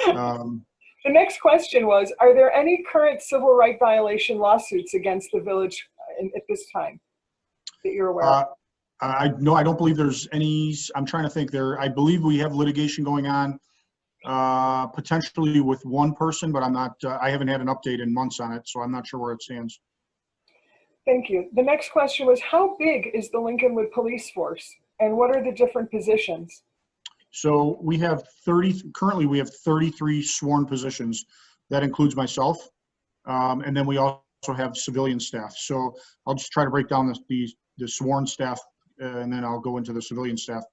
The next question was, are there any current civil rights violation lawsuits against the village at this time that you're aware of? No, I don't believe there's any. I'm trying to think I believe we have litigation going on Potentially with one person, but I'm not, I haven't had an update in months on it, so I'm not sure where it stands. Thank you. The next question was, how big is the Lincolnwood Police Force and what are the different positions? So we have currently we have 33 sworn positions. That includes myself. And then we also have civilian staff. So I'll just try to break down the sworn staff and then I'll go into the civilian staff.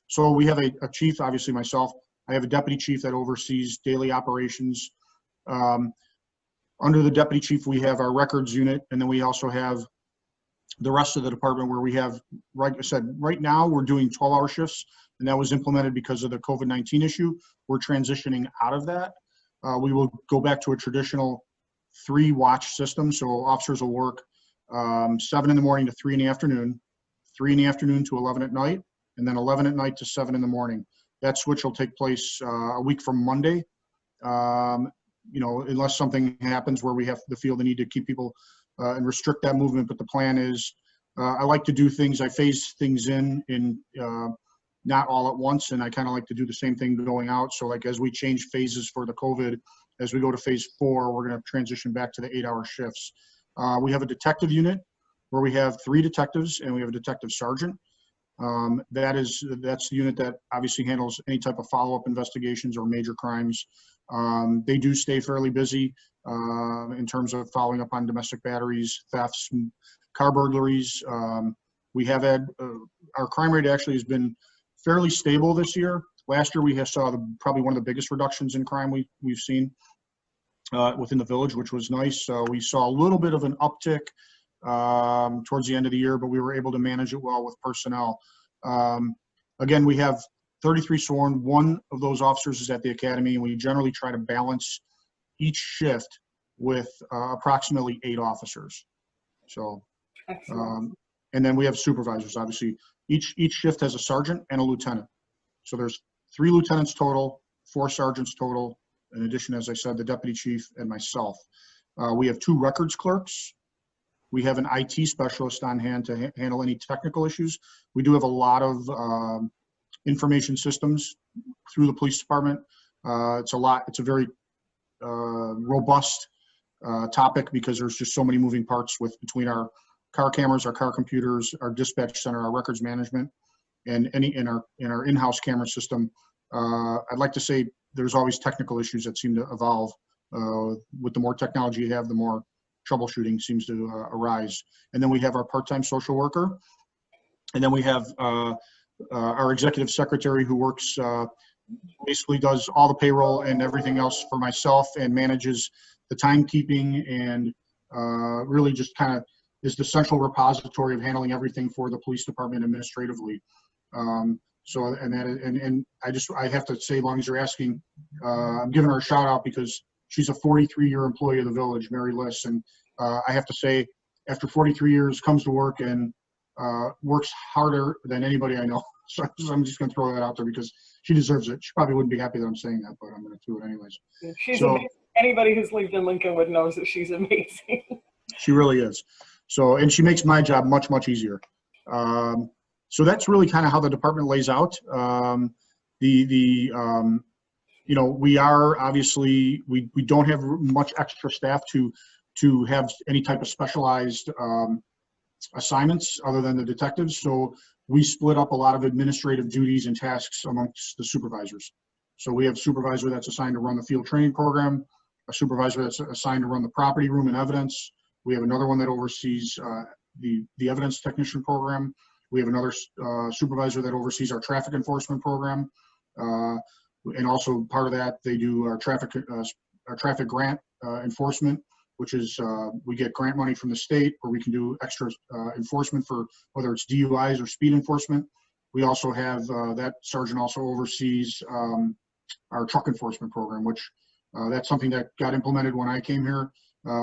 So we have a chief, obviously myself. I have a deputy chief that oversees daily operations. Under the deputy chief, we have our records unit, and then we also have the rest of the department where we have, like I said, right now we're doing 12-hour shifts, and that was implemented because of the COVID-19 issue. We're transitioning out of that. We will go back to a traditional 3-watch system. So officers will work 7 in the morning to 3 in the afternoon, 3 in the afternoon to 11 at night, and then 11 at night to 7 in the morning. That switch will take place a week from Monday. You know, unless something happens where we have to feel the need to keep people and restrict that movement. But the plan is, I like to do things, I phase things in not all at once, and I kind of like to do the same thing going out. So like as we change phases for the COVID, as we go to phase 4, we're going to transition back to the 8-hour shifts. We have a detective unit where we have 3 detectives and we have a detective sergeant. That's the unit that obviously handles any type of follow-up investigations or major crimes. They do stay fairly busy in terms of following up on domestic batteries, thefts, car burglaries. We have had, our crime rate actually has been fairly stable this year. Last year we saw probably one of the biggest reductions in crime we've seen within the village, which was nice. So we saw a little bit of an uptick towards the end of the year, but we were able to manage it well with personnel. Again, we have 33 sworn. One of those officers is at the academy, and we generally try to balance each shift with approximately 8 officers. So, and then we have supervisors. Obviously, each shift has a sergeant and a lieutenant. So there's 3 lieutenants total, 4 sergeants total. In addition, as I said, the deputy chief and myself. We have 2 records clerks. We have an IT specialist on hand to handle any technical issues. We do have a lot of information systems through the police department. It's a very robust topic because there's just so many moving parts between our car cameras, our car computers, our dispatch center, our records management, and in our in-house camera system. I'd like to say there's always technical issues that seem to evolve. With the more technology you have, the more troubleshooting seems to arise. And then we have our part-time social worker. And then we have our executive secretary who works, basically does all the payroll and everything else for myself and manages the timekeeping and really just kind of is the central repository of handling everything for the police department administratively. So, and I have to say, as long as you're asking, I'm giving her a shout out because she's a 43-year employee of the village, Mary Liss, and I have to say, after 43 years, comes to work and works harder than anybody I know. So I'm just going to throw that out there because she deserves it. She probably wouldn't be happy that I'm saying that, but I'm going to do it anyways. Yeah, she's amazing. Anybody who's lived in Lincolnwood knows that she's amazing. She really is. So, and she makes my job much, much easier. So that's really kind of how the department lays out. You know, we are obviously, we don't have much extra staff to have any type of specialized assignments other than the detectives. So we split up a lot of administrative duties and tasks amongst the supervisors. So we have a supervisor that's assigned to run the field training program, a supervisor that's assigned to run the property room and evidence. We have another one that oversees the evidence technician program. We have another supervisor that oversees our traffic enforcement program. And also part of that, they do our traffic grant enforcement, which is we get grant money from the state where we can do extra enforcement for whether it's DUIs or speed enforcement. We also have that sergeant also oversees our truck enforcement program, which that's something that got implemented when I came here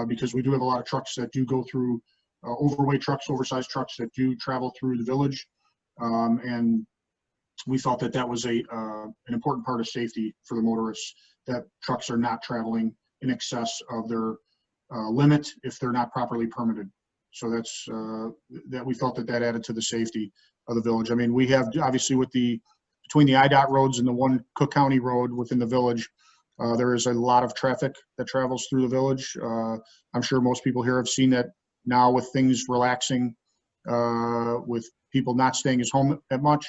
because we do have a lot of trucks that do go through overweight trucks, oversized trucks that do travel through the village. And we felt that was an important part of safety for the motorists, that trucks are not traveling in excess of their limit if they're not properly permitted. So that's that we felt that added to the safety of the village. I mean, we have obviously with the between the IDOT roads and the one Cook County road within the village, there is a lot of traffic that travels through the village. I'm sure most people here have seen that now with things relaxing, with people not staying as home that much,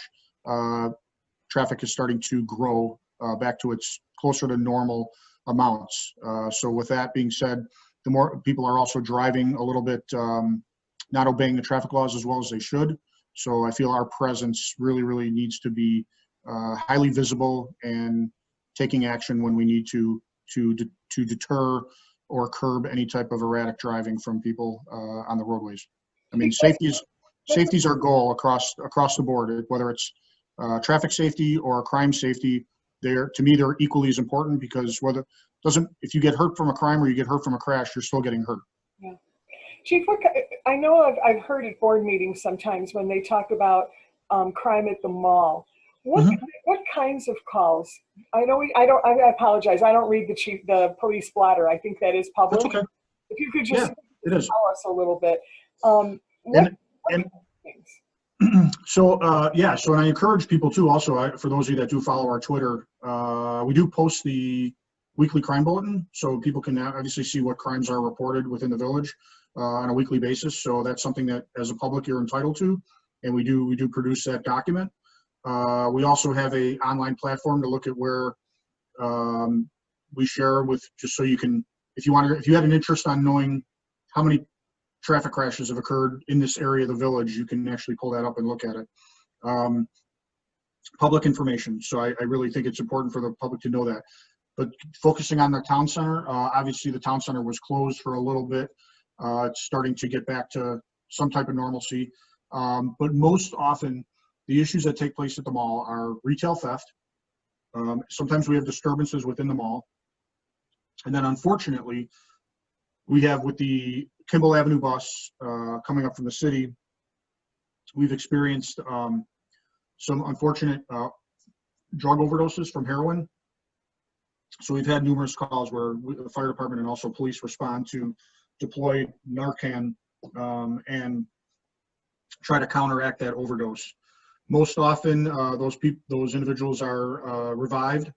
traffic is starting to grow back to its closer to normal amounts. So with that being said, the more people are also driving a little bit, not obeying the traffic laws as well as they should. So I feel our presence really, really needs to be highly visible and taking action when we need to deter or curb any type of erratic driving from people on the roadways. I mean, safety is our goal across the board, whether it's traffic safety or crime safety. To me, they're equally as important, because if you get hurt from a crime or you get hurt from a crash, you're still getting hurt. Yeah. Chief, I know I've heard at board meetings sometimes when they talk about crime at the mall. What kinds of calls? I apologize. I don't read the police blotter. I think that is public. That's okay. If you could just it is. tell us a little bit. So I encourage people too, also, for those of you that do follow our Twitter, we do post the weekly crime bulletin, so people can obviously see what crimes are reported within the village on a weekly basis. So that's something that as a public you're entitled to, and we do produce that document. We also have a online platform to look at where we share with, just so you can, if you had an interest on knowing how many traffic crashes have occurred in this area of the village, you can actually pull that up and look at it. Public information. So I really think it's important for the public to know that. But focusing on the town center, obviously the town center was closed for a little bit. It's starting to get back to some type of normalcy. But most often, the issues that take place at the mall are retail theft. Sometimes we have disturbances within the mall. And then unfortunately, we have, with the Kimball Avenue bus coming up from the city, we've experienced some unfortunate drug overdoses from heroin. So we've had numerous calls where the fire department and also police respond to deploy Narcan and try to counteract that overdose. Most often, those individuals are revived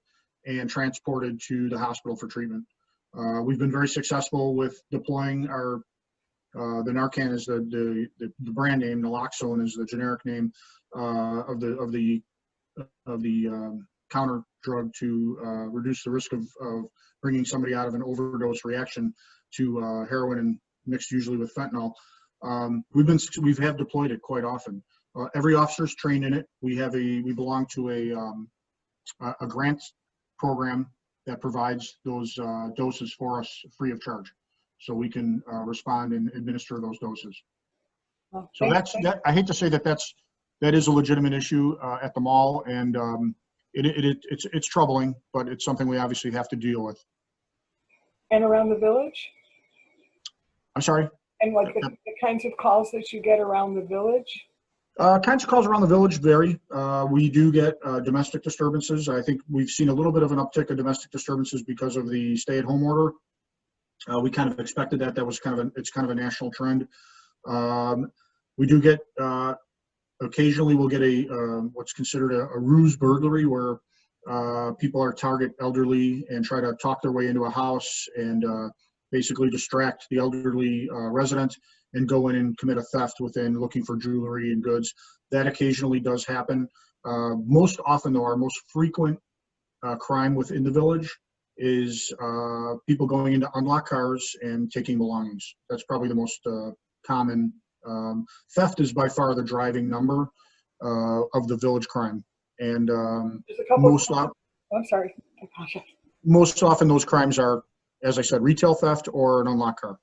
and transported to the hospital for treatment. We've been very successful with deploying the Narcan is the brand name, naloxone is the generic name of the counter drug to reduce the risk of bringing somebody out of an overdose reaction to heroin, and mixed usually with fentanyl. We have deployed it quite often. Every officer's trained in it. We belong to a grant program that provides those doses for us free of charge, so we can respond and administer those doses. Well, so I hate to say that is a legitimate issue at the mall, and it's troubling, but it's something we obviously have to deal with. And around the village? I'm sorry? And like the kinds of calls that you get around the village? Kinds of calls around the village vary. We do get domestic disturbances. I think we've seen a little bit of an uptick of domestic disturbances because of the stay-at-home order. We kind of expected that. That was it's kind of a national trend. We do get, occasionally we'll get what's considered a ruse burglary, where people target elderly and try to talk their way into a house and basically distract the elderly resident and go in and commit a theft within, looking for jewelry and goods. That occasionally does happen. Most often, though, our most frequent crime within the village is people going into unlocked cars and taking belongings. That's probably the most common. Theft is by far the driving number of the village crime. And There's a couple I'm sorry. I apologize. Most often those crimes are, as I said, retail theft or an unlocked car.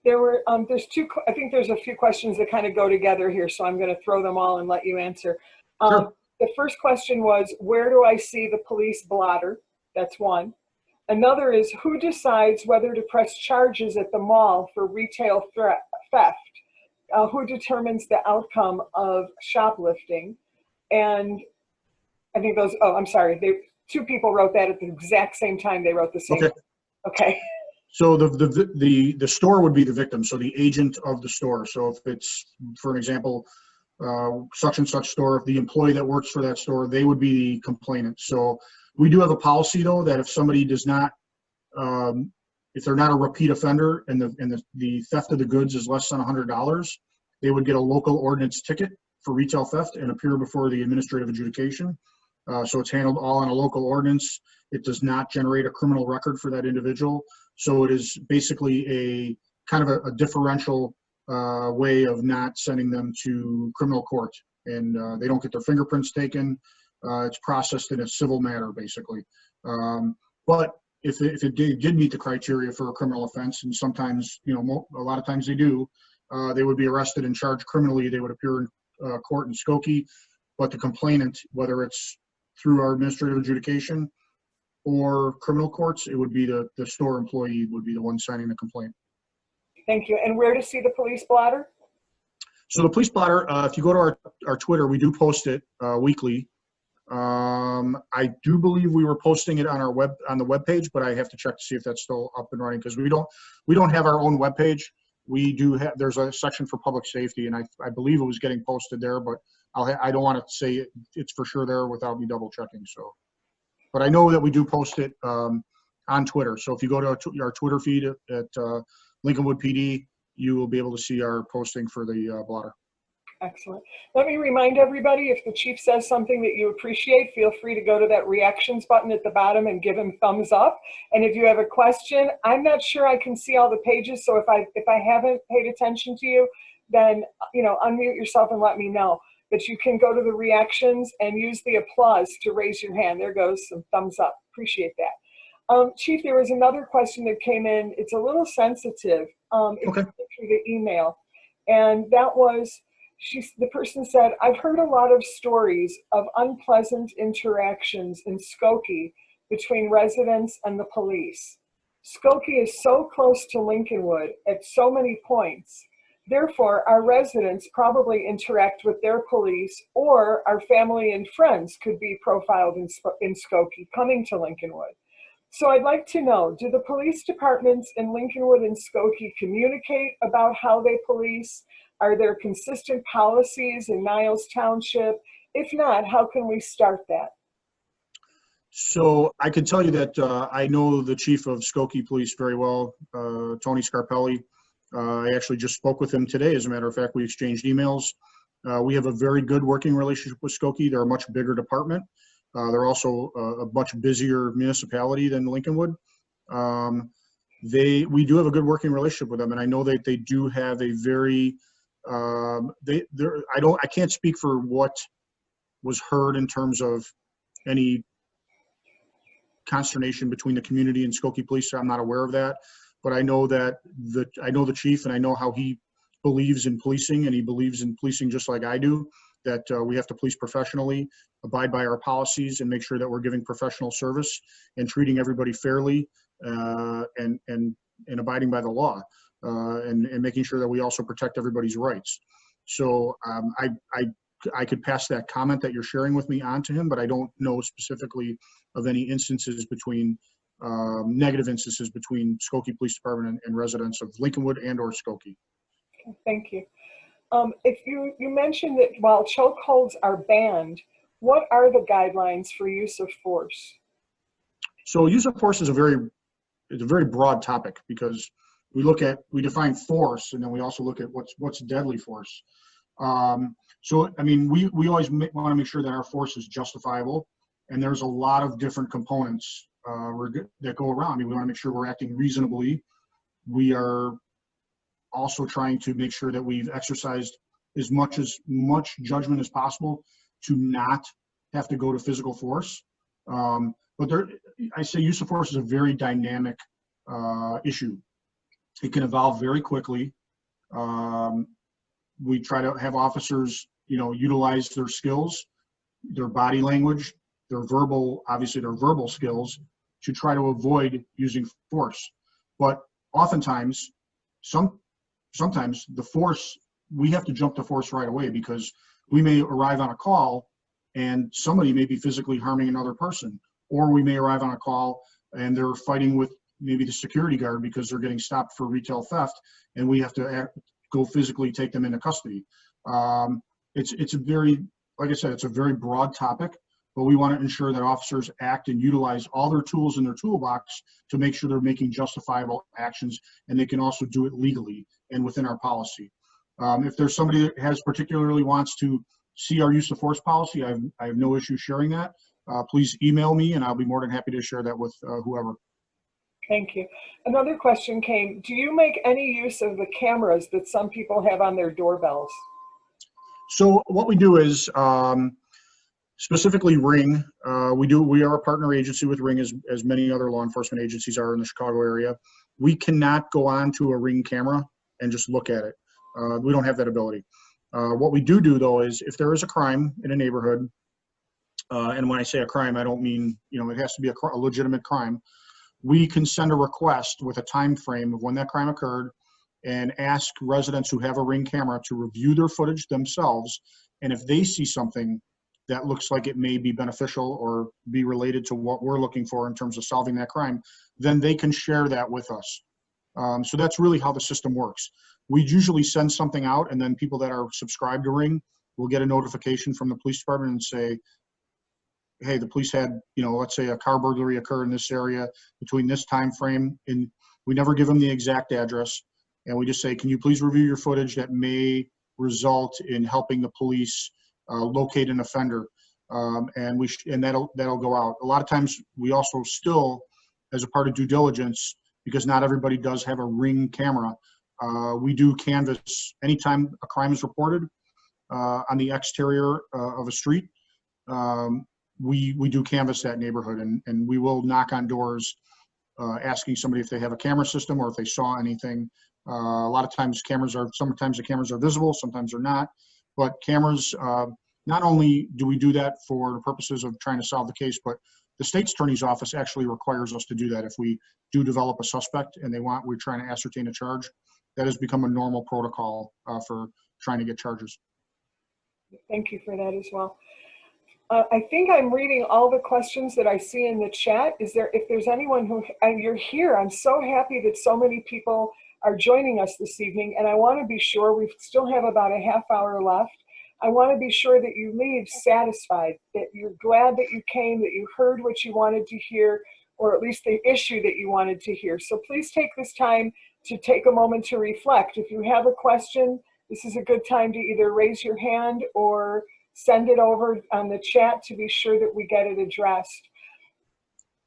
I think there's a few questions that kind of go together here, so I'm going to throw them all and let you answer. Sure. The first question was, where do I see the police blotter? That's one. Another is, who decides whether to press charges at the mall for retail theft? Who determines the outcome of shoplifting? And I think I'm sorry, two people wrote that at the exact same time. They wrote the same. Okay. So the store would be the victim, so the agent of the store. So if it's, for an example, such and such store, the employee that works for that store, they would be the complainant. So we do have a policy though, that if somebody does not, if they're not a repeat offender and the theft of the goods is less than $100, they would get a local ordinance ticket for retail theft and appear before the administrative adjudication. So it's handled all on a local ordinance. It does not generate a criminal record for that individual. So it is basically a kind of a differential way of not sending them to criminal court, and they don't get their fingerprints taken. It's processed in a civil matter, basically. But if it did meet the criteria for a criminal offense, and sometimes, you know, a lot of times they do, they would be arrested and charged criminally. They would appear in court in Skokie, but the complainant, whether it's through our administrative adjudication or criminal courts, it would be the store employee would be the one signing the complaint. Thank you. And where to see the police blotter? So the police blotter, if you go to our Twitter, we do post it weekly. I do believe we were posting it on the web page, but I have to check to see if that's still up and running, because we don't have our own web page. We do have, there's a section for public safety, and I believe it was getting posted there, but I don't want to say it's for sure there without me double checking. So, but I know that we do post it on Twitter. So if you go to our Twitter feed at Lincolnwood PD, you will be able to see our posting for the blotter. Excellent. Let me remind everybody, if the chief says something that you appreciate, feel free to go to that reactions button at the bottom and give him thumbs up. And if you have a question, I'm not sure I can see all the pages, so if I haven't paid attention to you, then, you know, unmute yourself and let me know. But you can go to the reactions and use the applause to raise your hand. There goes some thumbs up. Appreciate that. Chief, there was another question that came in. It's a little sensitive. Okay. Through the email, and that was, the person said, I've heard a lot of stories of unpleasant interactions in Skokie between residents and the police. Skokie is so close to Lincolnwood at so many points. Therefore, our residents probably interact with their police, or our family and friends could be profiled in Skokie coming to Lincolnwood. So I'd like to know, do the police departments in Lincolnwood and Skokie communicate about how they police? Are there consistent policies in Niles Township? If not, how can we start that? So I can tell you that I know the chief of Skokie Police very well, Tony Scarpelli. I actually just spoke with him today. As a matter of fact, we exchanged emails. We have a very good working relationship with Skokie. They're a much bigger department. They're also a much busier municipality than Lincolnwood. We do have a good working relationship with them, and I know that they do have a very I can't speak for what was heard in terms of any consternation between the community and Skokie Police. I'm not aware of that, but I know that I know the chief, and I know how he believes in policing, and he believes in policing just like I do, that we have to police professionally, abide by our policies, and make sure that we're giving professional service and treating everybody fairly, and abiding by the law, and making sure that we also protect everybody's rights. So I could pass that comment that you're sharing with me on to him, but I don't know specifically of any instances between negative instances between Skokie Police Department and residents of Lincolnwood and or Skokie. Thank you. If you mentioned that while chokeholds are banned, what are the guidelines for use of force? So use of force is a very broad topic, because we define force, and then we also look at what's deadly force. So I mean, we always want to make sure that our force is justifiable, and there's a lot of different components that go around. I mean, we want to make sure we're acting reasonably. We are also trying to make sure that we've exercised as much judgment as possible to not have to go to physical force. But I say use of force is a very dynamic issue. It can evolve very quickly. We try to have officers, utilize their skills, their body language, their verbal skills to try to avoid using force. But oftentimes, sometimes the force, we have to jump to force right away, because we may arrive on a call and somebody may be physically harming another person, or we may arrive on a call and they're fighting with maybe the security guard because they're getting stopped for retail theft, and we have to go physically take them into custody. it's a very, like I said, it's a very broad topic, but we want to ensure that officers act and utilize all their tools in their toolbox to make sure they're making justifiable actions, and they can also do it legally and within our policy. If there's somebody that has particularly wants to see our use of force policy, I have no issue sharing that. Please email me and I'll be more than happy to share that with whoever. Thank you. Another question came, do you make any use of the cameras that some people have on their doorbells? So what we do is, specifically Ring, we are a partner agency with Ring, as many other law enforcement agencies are in the Chicago area. We cannot go on to a Ring camera and just look at it. We don't have that ability. What we do though is, if there is a crime in a neighborhood, and when I say a crime, I don't mean, it has to be a legitimate crime. We can send a request with a time frame of when that crime occurred and ask residents who have a Ring camera to review their footage themselves. And if they see something that looks like it may be beneficial or be related to what we're looking for in terms of solving that crime, then they can share that with us. So that's really how the system works. We usually send something out, and then people that are subscribed to Ring will get a notification from the police department and say, hey, the police had, let's say a car burglary occurred in this area between this time frame, and we never give them the exact address. And we just say, can you please review your footage that may result in helping the police locate an offender? And that'll go out. A lot of times we also still, as a part of due diligence, because not everybody does have a Ring camera, we do canvass anytime a crime is reported on the exterior of a street. We do canvass that neighborhood, and we will knock on doors asking somebody if they have a camera system or if they saw anything. A lot of times sometimes the cameras are visible, sometimes they're not. But cameras, not only do we do that for the purposes of trying to solve the case, but the state's attorney's office actually requires us to do that if we do develop a suspect and we're trying to ascertain a charge. That has become a normal protocol for trying to get charges. Thank you for that as well. I think I'm reading all the questions that I see in the chat. If there's anyone you're here, I'm so happy that so many people are joining us this evening, and I want to be sure, we still have about a half hour left. I want to be sure that you leave satisfied, that you're glad that you came, that you heard what you wanted to hear, or at least the issue that you wanted to hear. So please take this time to take a moment to reflect. If you have a question, this is a good time to either raise your hand or send it over on the chat to be sure that we get it addressed.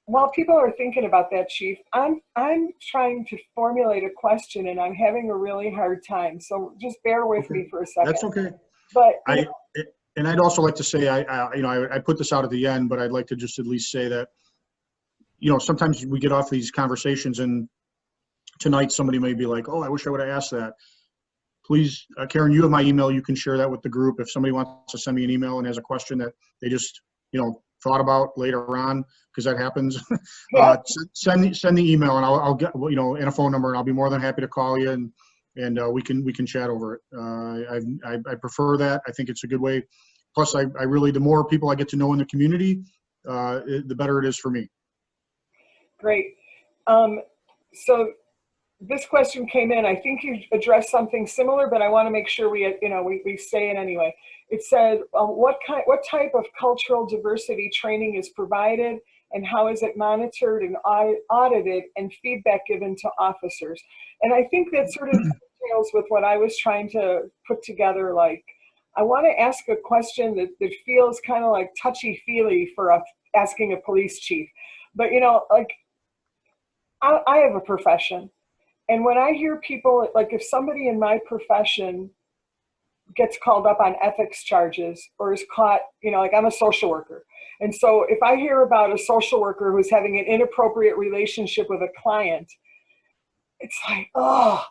While people are thinking about that, Chief, I'm trying to formulate a question and I'm having a really hard time. So just bear with me for a second. That's okay. But and I'd also like to say, I put this out at the end, but I'd like to just at least say that, sometimes we get off these conversations and tonight somebody may be like, oh, I wish I would have asked that. Please, Karen, you have my email. You can share that with the group. If somebody wants to send me an email and has a question that they just, thought about later on, because that happens, yeah. send the email and I'll get, and a phone number, and I'll be more than happy to call you and we can chat over it. I prefer that. I think it's a good way. Plus, I really, the more people I get to know in the community, the better it is for me. Great. So this question came in. I think you addressed something similar, but I want to make sure we say it anyway. It said, what type of cultural diversity training is provided, and how is it monitored and audited, and feedback given to officers? And I think that sort of details with what I was trying to put together. Like, I want to ask a question that feels kind of like touchy-feely for asking a police chief. But, like, I have a profession. And when I hear people, like if somebody in my profession gets called up on ethics charges or is caught, like I'm a social worker. And so if I hear about a social worker who's having an inappropriate relationship with a client, it's like, oh,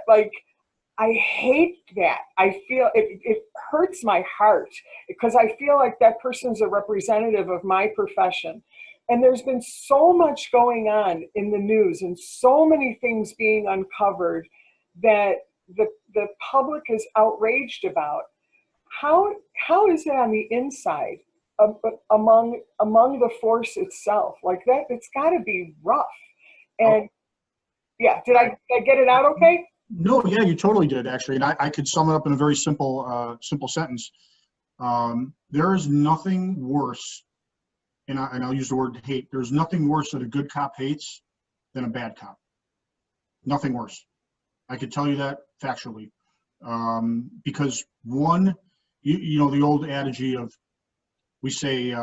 like I hate that. I feel it hurts my heart because I feel like that person's a representative of my profession. And there's been so much going on in the news and so many things being uncovered that the public is outraged about. How is it on the inside among the force itself? Like that, it's got to be rough. And yeah, did I get it out okay? No, yeah, you totally did, actually. And I could sum it up in a very simple sentence. There is nothing worse, and I'll use the word hate. There's nothing worse that a good cop hates than a bad cop. Nothing worse. I could tell you that factually. Because one, you know, the old adage of, we say,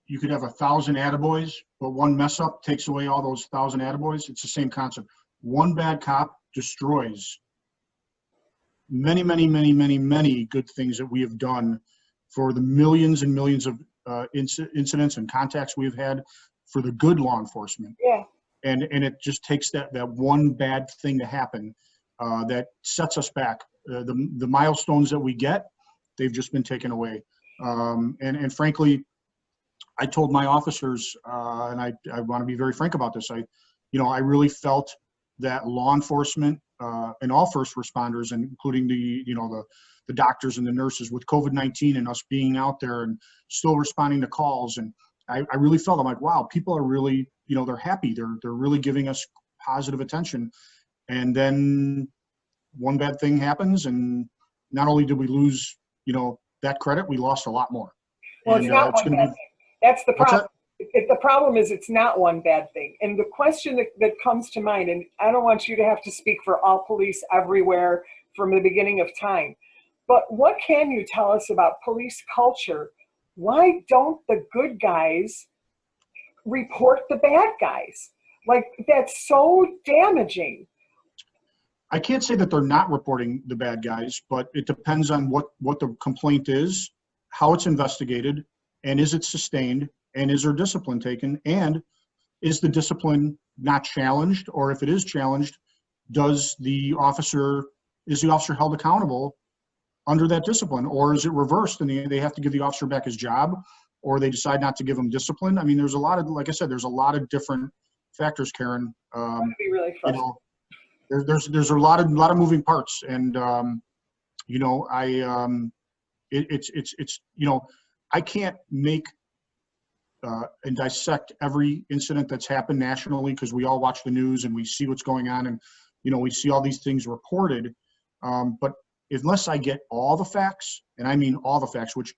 you could have 1,000 attaboys, but one mess up takes away all those 1,000 attaboys. It's the same concept. One bad cop destroys many, many, many, many, many good things that we have done for the millions and millions of incidents and contacts we've had for the good law enforcement. Yeah. And it just takes that one bad thing to happen that sets us back. The milestones that we get, they've just been taken away. And frankly, I told my officers, and I want to be very frank about this. I really felt that law enforcement and all first responders, and including the doctors and the nurses, with COVID-19 and us being out there and still responding to calls, and I really felt, I'm like, wow, people are really, they're happy. They're really giving us positive attention. And then one bad thing happens, and not only did we lose, that credit, we lost a lot more. Well, and, it's not one bad thing. That's the problem. The problem is it's not one bad thing. And the question that comes to mind, and I don't want you to have to speak for all police everywhere from the beginning of time, but what can you tell us about police culture? Why don't the good guys report the bad guys? Like, that's so damaging. I can't say that they're not reporting the bad guys, but it depends on what the complaint is, how it's investigated, and is it sustained, and is there discipline taken, and is the discipline not challenged, or if it is challenged, is the officer held accountable under that discipline, or is it reversed and they have to give the officer back his job, or they decide not to give him discipline? I mean, there's a lot of, like I said, there's a lot of different factors, Karen. That'd be really frustrating. There's a lot of moving parts, and I can't make and dissect every incident that's happened nationally, because we all watch the news and we see what's going on, and we see all these things reported. But unless I get all the facts, and I mean all the facts, which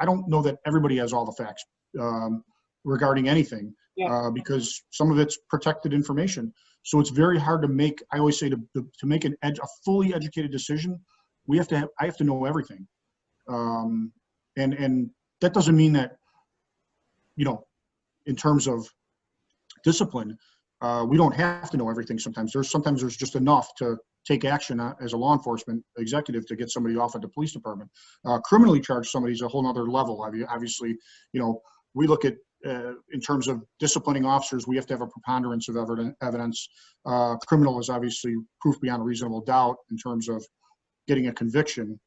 I don't know that everybody has all the facts regarding anything, because some of it's protected information. So it's very hard to make. I always say to make a fully educated decision, I have to know everything, and that doesn't mean that in terms of discipline, we don't have to know everything. Sometimes there's just enough to take action as a law enforcement executive to get somebody off at the police department. Criminally charge somebody is a whole nother level. Obviously, we look at, in terms of disciplining officers, we have to have a preponderance of evidence. Criminal is obviously proof beyond a reasonable doubt in terms of getting a conviction.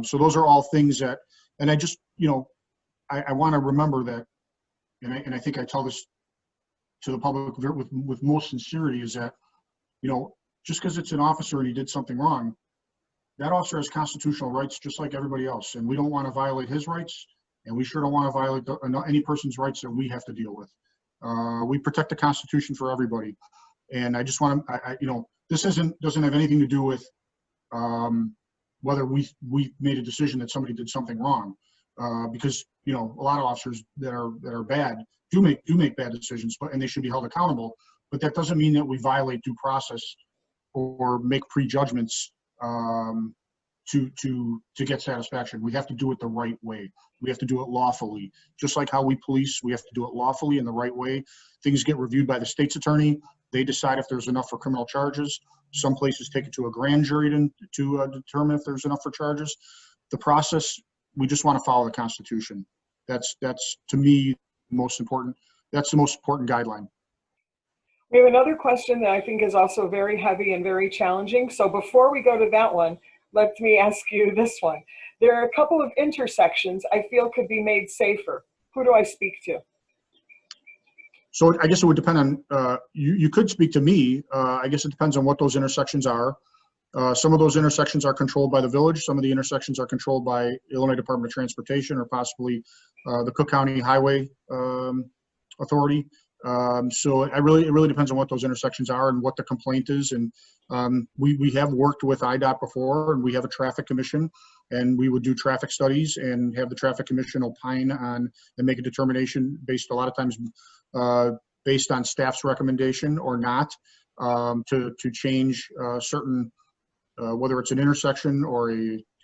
So those are all things that, and I just, I want to remember that, and I think I tell this to the public with most sincerity, is that, just because it's an officer and he did something wrong, that officer has constitutional rights just like everybody else, and we don't want to violate his rights, and we sure don't want to violate any person's rights that we have to deal with. We protect the Constitution for everybody, and I just want to, this doesn't have anything to do with whether we made a decision that somebody did something wrong, because a lot of officers that are bad do make bad decisions, and they should be held accountable. But that doesn't mean that we violate due process or make prejudgments to get satisfaction. We have to do it the right way. We have to do it lawfully. Just like how we police, we have to do it lawfully in the right way. Things get reviewed by the state's attorney. They decide if there's enough for criminal charges. Some places take it to a grand jury to determine if there's enough for charges. The process, we just want to follow the Constitution. That's to me most important. That's the most important guideline. We have another question that I think is also very heavy and very challenging. So before we go to that one, let me ask you this one. There are a couple of intersections I feel could be made safer. Who do I speak to? So I guess it would depend on, you could speak to me. I guess it depends on what those intersections are. Some of those intersections are controlled by the village. Some of the intersections are controlled by Illinois Department of Transportation, or possibly the Cook County Highway Authority. So it really depends on what those intersections are and what the complaint is. And we have worked with IDOT before, and we have a traffic commission, and we would do traffic studies and have the traffic commission opine on and make a determination based a lot of times based on staff's recommendation or not, to change certain, whether it's an intersection or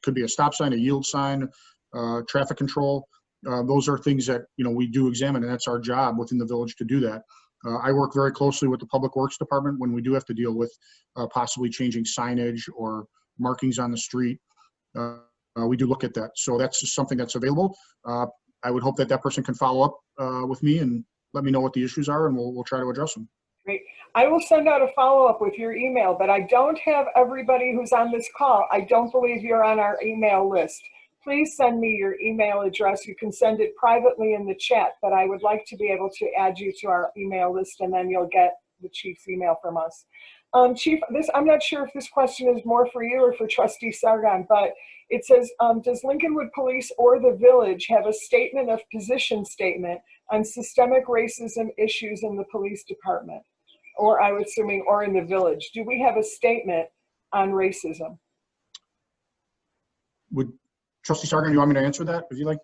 could be a stop sign, a yield sign, traffic control. Those are things that, we do examine, and that's our job within the village to do that. I work very closely with the Public Works Department when we do have to deal with possibly changing signage or markings on the street. We do look at that. So that's just something that's available. I would hope that that person can follow up with me and let me know what the issues are, and we'll try to address them. Great. I will send out a follow-up with your email, but I don't have everybody who's on this call. I don't believe you're on our email list. Please send me your email address. You can send it privately in the chat, but I would like to be able to add you to our email list, and then you'll get the chief's email from us. Chief, I'm not sure if this question is more for you or for Trustee Sargon, but it says, does Lincolnwood Police or the village have a statement of position statement on systemic racism issues in the police department? Or I'm assuming, or in the village. Do we have a statement on racism? Would Trustee Sargon, you want me to answer that? If you like,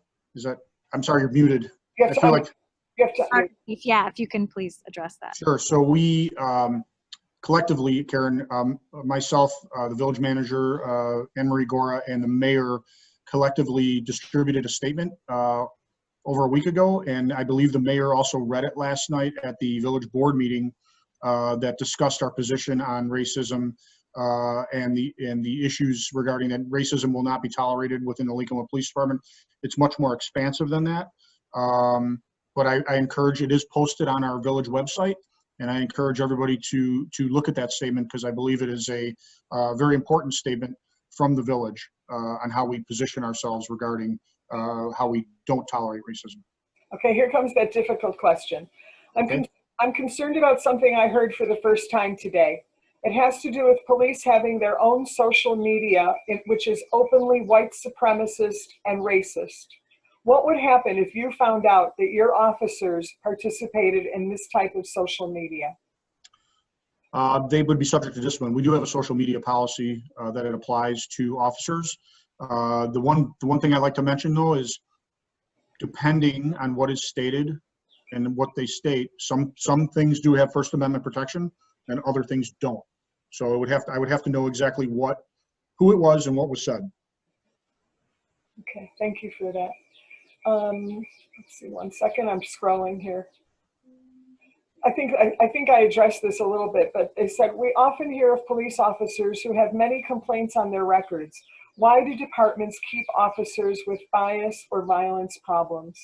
I'm sorry, you're muted. You have to, if you can please address that. Sure. So we collectively, Karen, myself, the village manager, Anne Marie Gora, and the mayor collectively distributed a statement over a week ago, and I believe the mayor also read it last night at the village board meeting that discussed our position on racism and the issues regarding that racism will not be tolerated within the Lincolnwood Police Department. It's much more expansive than that. But I encourage, it is posted on our village website, and I encourage everybody to look at that statement, because I believe it is a very important statement from the village on how we position ourselves regarding how we don't tolerate racism. Okay, here comes that difficult question. I'm concerned about something I heard for the first time today. It has to do with police having their own social media, which is openly white supremacist and racist. What would happen if you found out that your officers participated in this type of social media? They would be subject to discipline. We do have a social media policy that it applies to officers. The one thing I'd like to mention, though, is depending on what is stated and what they state, some things do have First Amendment protection and other things don't. So I would have to know exactly who it was and what was said. Okay, thank you for that. Let's see, 1 second, I'm scrolling here. I think I addressed this a little bit, but they said, we often hear of police officers who have many complaints on their records. Why do departments keep officers with bias or violence problems?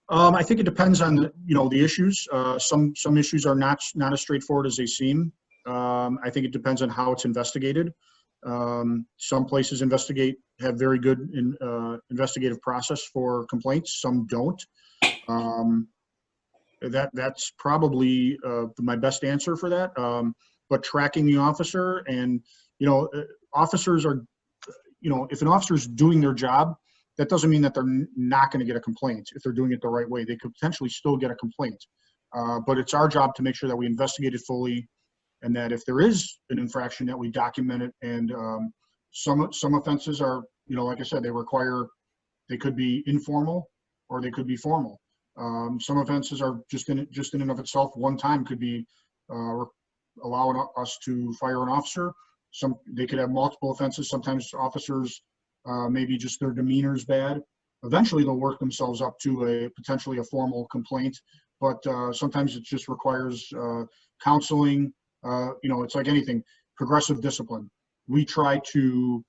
I think it depends on the issues. Some issues are not as straightforward as they seem. I think it depends on how it's investigated. Some places have very good investigative process for complaints. Some don't. That's probably my best answer for that. But tracking the officer, and officers are, if an officer is doing their job, that doesn't mean that they're not going to get a complaint. If they're doing it the right way, they could potentially still get a complaint. But it's our job to make sure that we investigate it fully, and that if there is an infraction, that we document it. And some offenses are, like I said, they could be informal or they could be formal. Some offenses are just in and of itself, one time could be allowing us to fire an officer. They could have multiple offenses. Sometimes officers, maybe just their demeanor is bad. Eventually they'll work themselves up to potentially a formal complaint, but sometimes it just requires counseling. It's like anything, progressive discipline. We try to,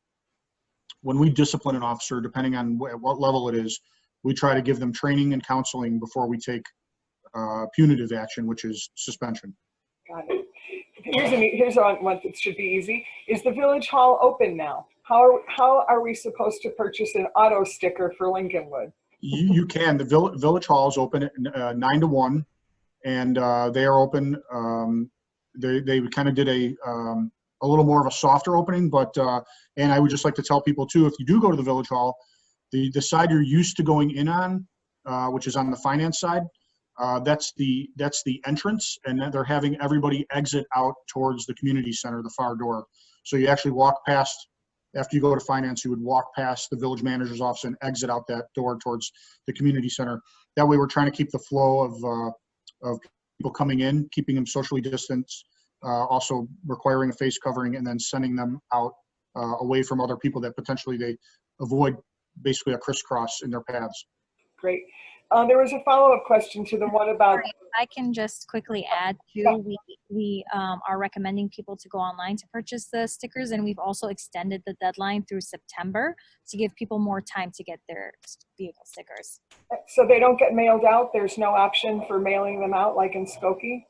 when we discipline an officer, depending on what level it is, we try to give them training and counseling before we take punitive action, which is suspension. Got it. Here's one that should be easy. Is the village hall open now? How are we supposed to purchase an auto sticker for Lincolnwood? You can. The village hall is open at 9 to 1, and they are open. They kind of did a little more of a softer opening, but and I would just like to tell people too, if you do go to the village hall, the side you're used to going in on, which is on the finance side, That's the entrance, and then they're having everybody exit out towards the community center, the far door. So you actually walk past, after you go to finance, you would walk past the village manager's office and exit out that door towards the community center. That way we're trying to keep the flow of people coming in, keeping them socially distanced, also requiring a face covering, and then sending them out away from other people that potentially they avoid basically a crisscross in their paths. Great. There was a follow-up question to the one about. Sorry, if I can just quickly add too, we are recommending people to go online to purchase the stickers, and we've also extended the deadline through September to give people more time to get their vehicle stickers. So they don't get mailed out? There's no option for mailing them out like in Skokie?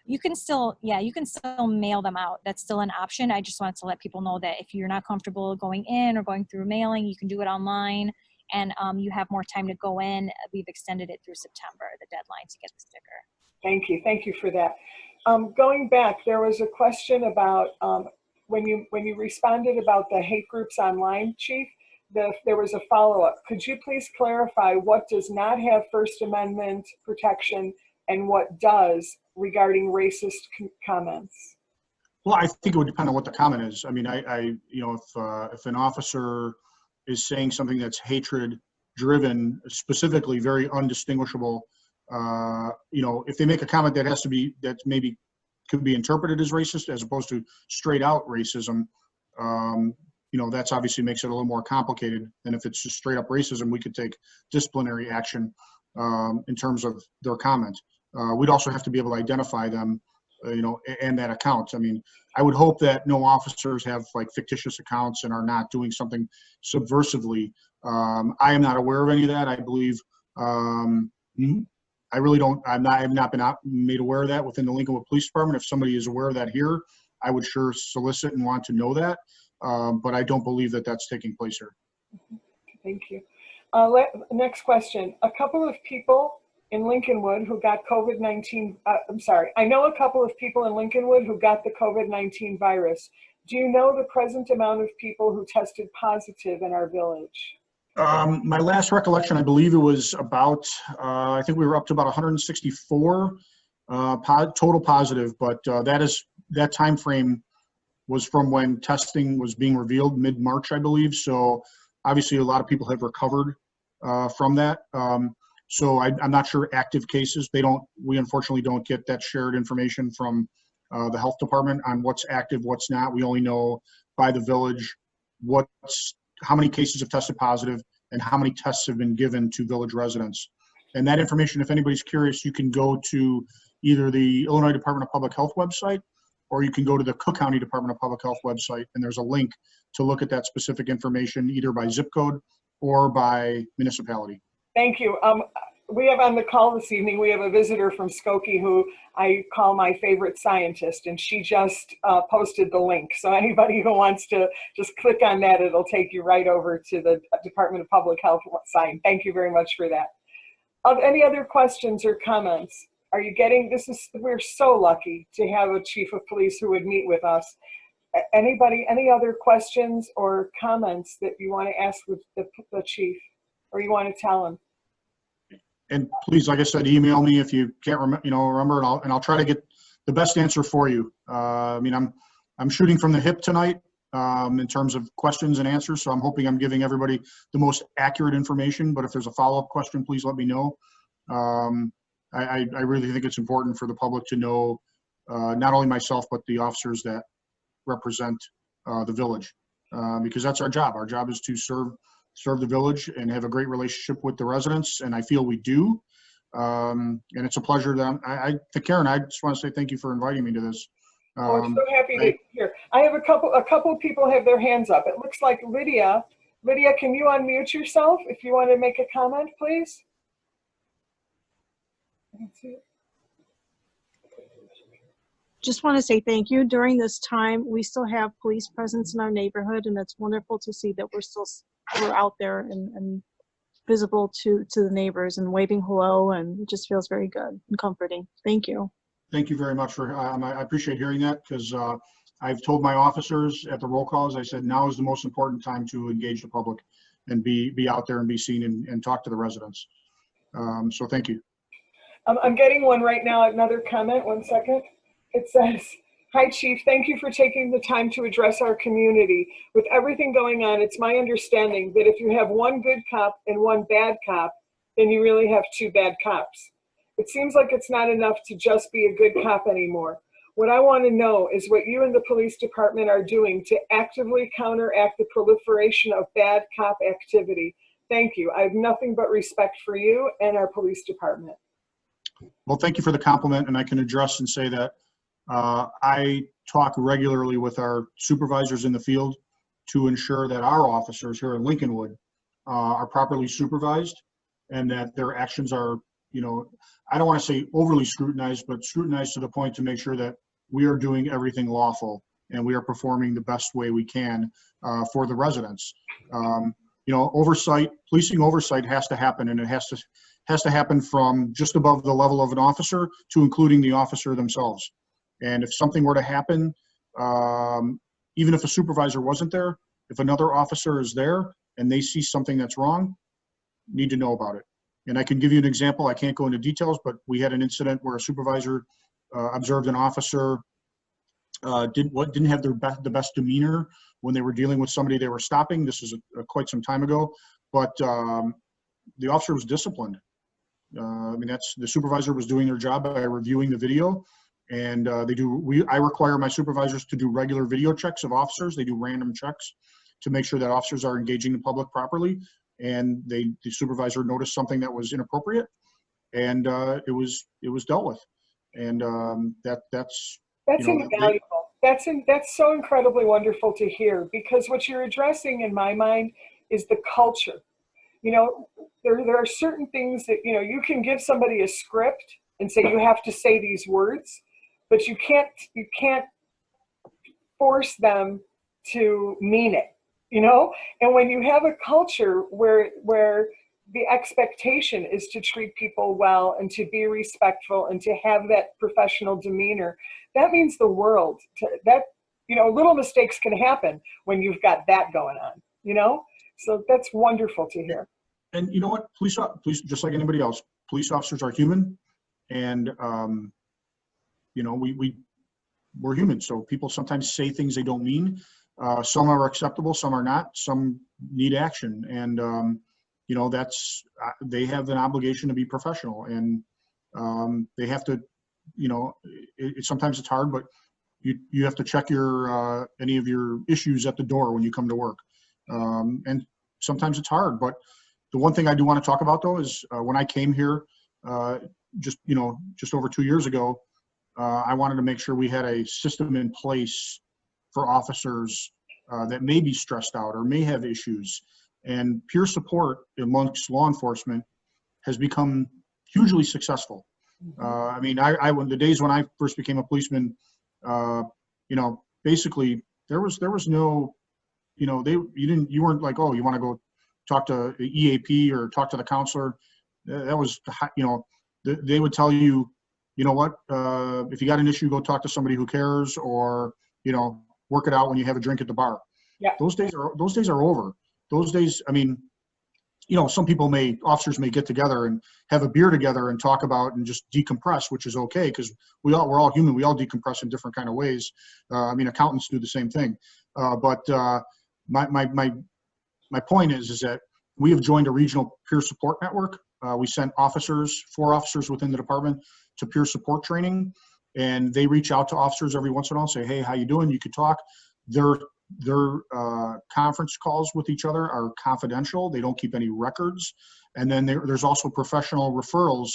You can still, yeah, you can still mail them out. That's still an option. I just wanted to let people know that if you're not comfortable going in or going through mailing, you can do it online. And you have more time to go in. We've extended it through September, the deadline to get the sticker. Thank you. Thank you for that. Going back, there was a question about when you responded about the hate groups online, Chief, there was a follow-up. Could you please clarify what does not have First Amendment protection and what does regarding racist comments? Well, I think it would depend on what the comment is. I mean, if an officer is saying something that's hatred driven, specifically very undistinguishable, if they make a comment that maybe could be interpreted as racist as opposed to straight out racism, that's obviously makes it a little more complicated than if it's just straight up racism. We could take disciplinary action in terms of their comment. We'd also have to be able to identify them, and that account. I mean, I would hope that no officers have like fictitious accounts and are not doing something subversively. I am not aware of any of that. I believe, I really don't, I have not been made aware of that within the Lincolnwood Police Department. If somebody is aware of that here, I would sure solicit and want to know that. But I don't believe that that's taking place here. Thank you. Next question. A couple of people in Lincolnwood who got COVID-19, I know a couple of people in Lincolnwood who got the COVID-19 virus. Do you know the present amount of people who tested positive in our village? My last recollection, I believe it was about, I think we were up to about 164 total positive, but that time frame was from when testing was being revealed, mid-March, I believe. So obviously a lot of people have recovered from that. So I'm not sure active cases. We unfortunately don't get that shared information from the health department on what's active, what's not. We only know by the village how many cases have tested positive and how many tests have been given to village residents. And that information, if anybody's curious, you can go to either the Illinois Department of Public Health website, or you can go to the Cook County Department of Public Health website, and there's a link to look at that specific information, either by zip code or by municipality. Thank you. We have on the call this evening, we have a visitor from Skokie who I call my favorite scientist, and she just posted the link. So anybody who wants to just click on that, it'll take you right over to the Department of Public Health site. Thank you very much for that. Any other questions or comments? Are you getting, we're so lucky to have a chief of police who would meet with us. Anybody, any other questions or comments that you want to ask with the chief, or you want to tell him? And please, like I said, email me if you can't remember, and I'll try to get the best answer for you. I mean, I'm shooting from the hip tonight in terms of questions and answers, so I'm hoping I'm giving everybody the most accurate information. But if there's a follow-up question, please let me know. I really think it's important for the public to know not only myself but the officers that represent the village, because that's our job. Our job is to serve the village and have a great relationship with the residents, and I feel we do. And it's a pleasure that Karen, I just want to say thank you for inviting me to this. I'm so happy to hear. I have a couple of people have their hands up. It looks like Lydia. Lydia, can you unmute yourself if you want to make a comment, please? Just want to say thank you. During this time, we still have police presence in our neighborhood, and it's wonderful to see that we're out there and visible to the neighbors and waving hello, and it just feels very good and comforting. Thank you. Thank you very much for, I appreciate hearing that, because I've told my officers at the roll calls, I said, now is the most important time to engage the public and be out there and be seen and talk to the residents. So thank you. I'm getting one right now, another comment, 1 second. It says, "Hi Chief, thank you for taking the time to address our community. With everything going on, it's my understanding that if you have one good cop and one bad cop, then you really have two bad cops. It seems like it's not enough to just be a good cop anymore. What I want to know is what you and the police department are doing to actively counteract the proliferation of bad cop activity. Thank you. I have nothing but respect for you and our police department." Well, thank you for the compliment, and I can address and say that I talk regularly with our supervisors in the field to ensure that our officers here in Lincolnwood are properly supervised and that their actions are, I don't want to say overly scrutinized, but scrutinized to the point to make sure that we are doing everything lawful and we are performing the best way we can for the residents. Oversight, policing oversight has to happen, and it has to happen from just above the level of an officer to including the officer themselves. And if something were to happen, even if a supervisor wasn't there, if another officer is there and they see something that's wrong, need to know about it. And I can give you an example. I can't go into details, but we had an incident where a supervisor observed an officer didn't have the best demeanor when they were dealing with somebody they were stopping. This is quite some time ago, but the officer was disciplined. The supervisor was doing their job by reviewing the video, and I require my supervisors to do regular video checks of officers. They do random checks to make sure that officers are engaging the public properly, and the supervisor noticed something that was inappropriate, and it was dealt with. And that's invaluable. That's so incredibly wonderful to hear, because what you're addressing in my mind is the culture. There are certain things that, you can give somebody a script and say you have to say these words, but you can't force them to mean it, And when you have a culture where the expectation is to treat people well and to be respectful and to have that professional demeanor, that means the world. Little mistakes can happen when you've got that going on, So that's wonderful to hear. And you know what, police, just like anybody else, police officers are human, and we're human. So people sometimes say things they don't mean. Some are acceptable, some are not. Some need action, and they have an obligation to be professional, and they have to. Sometimes it's hard, but you have to check any of your issues at the door when you come to work, and sometimes it's hard, but. The one thing I do want to talk about, though, is when I came here just over 2 years ago, I wanted to make sure we had a system in place for officers that may be stressed out or may have issues. And peer support amongst law enforcement has become hugely successful. The days when I first became a policeman, basically there was no, you weren't like, oh, you want to go talk to the EAP or talk to the counselor. That was, they would tell you, if you got an issue, go talk to somebody who cares, or, work it out when you have a drink at the bar. Yeah. Those days are over. Those days, some officers may get together and have a beer together and talk about and just decompress, which is okay, because we're all human. We all decompress in different kind of ways. Accountants do the same thing. My point is that we have joined a regional peer support network. We sent 4 officers within the department to peer support training, and they reach out to officers every once in a while, say, hey, how you doing? You could talk. Their conference calls with each other are confidential. They don't keep any records. And then there's also professional referrals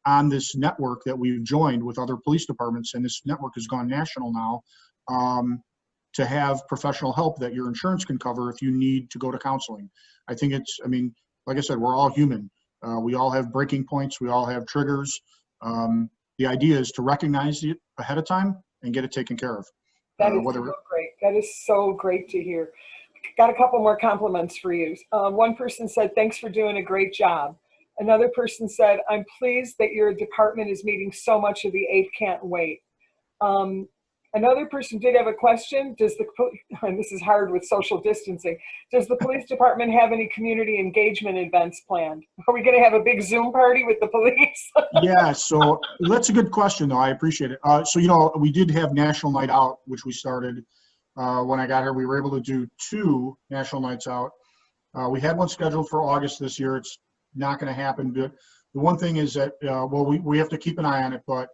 on this network that we've joined with other police departments, and this network has gone national now. To have professional help that your insurance can cover if you need to go to counseling. I think like I said, we're all human. We all have breaking points. We all have triggers. The idea is to recognize it ahead of time and get it taken care of. That is so great. That is so great to hear. Got a couple more compliments for you. One person said, thanks for doing a great job. Another person said, I'm pleased that your department is meeting so much of the 8 can't wait. Another person did have a question. And this is hard with social distancing, does the police department have any community engagement events planned? Are we going to have a big Zoom party with the police? Yeah, so that's a good question, though. I appreciate it. So, we did have National Night Out, which we started when I got here. We were able to do 2 National Nights Out. We had one scheduled for August this year. It's not going to happen. But the one thing is that, we have to keep an eye on it, but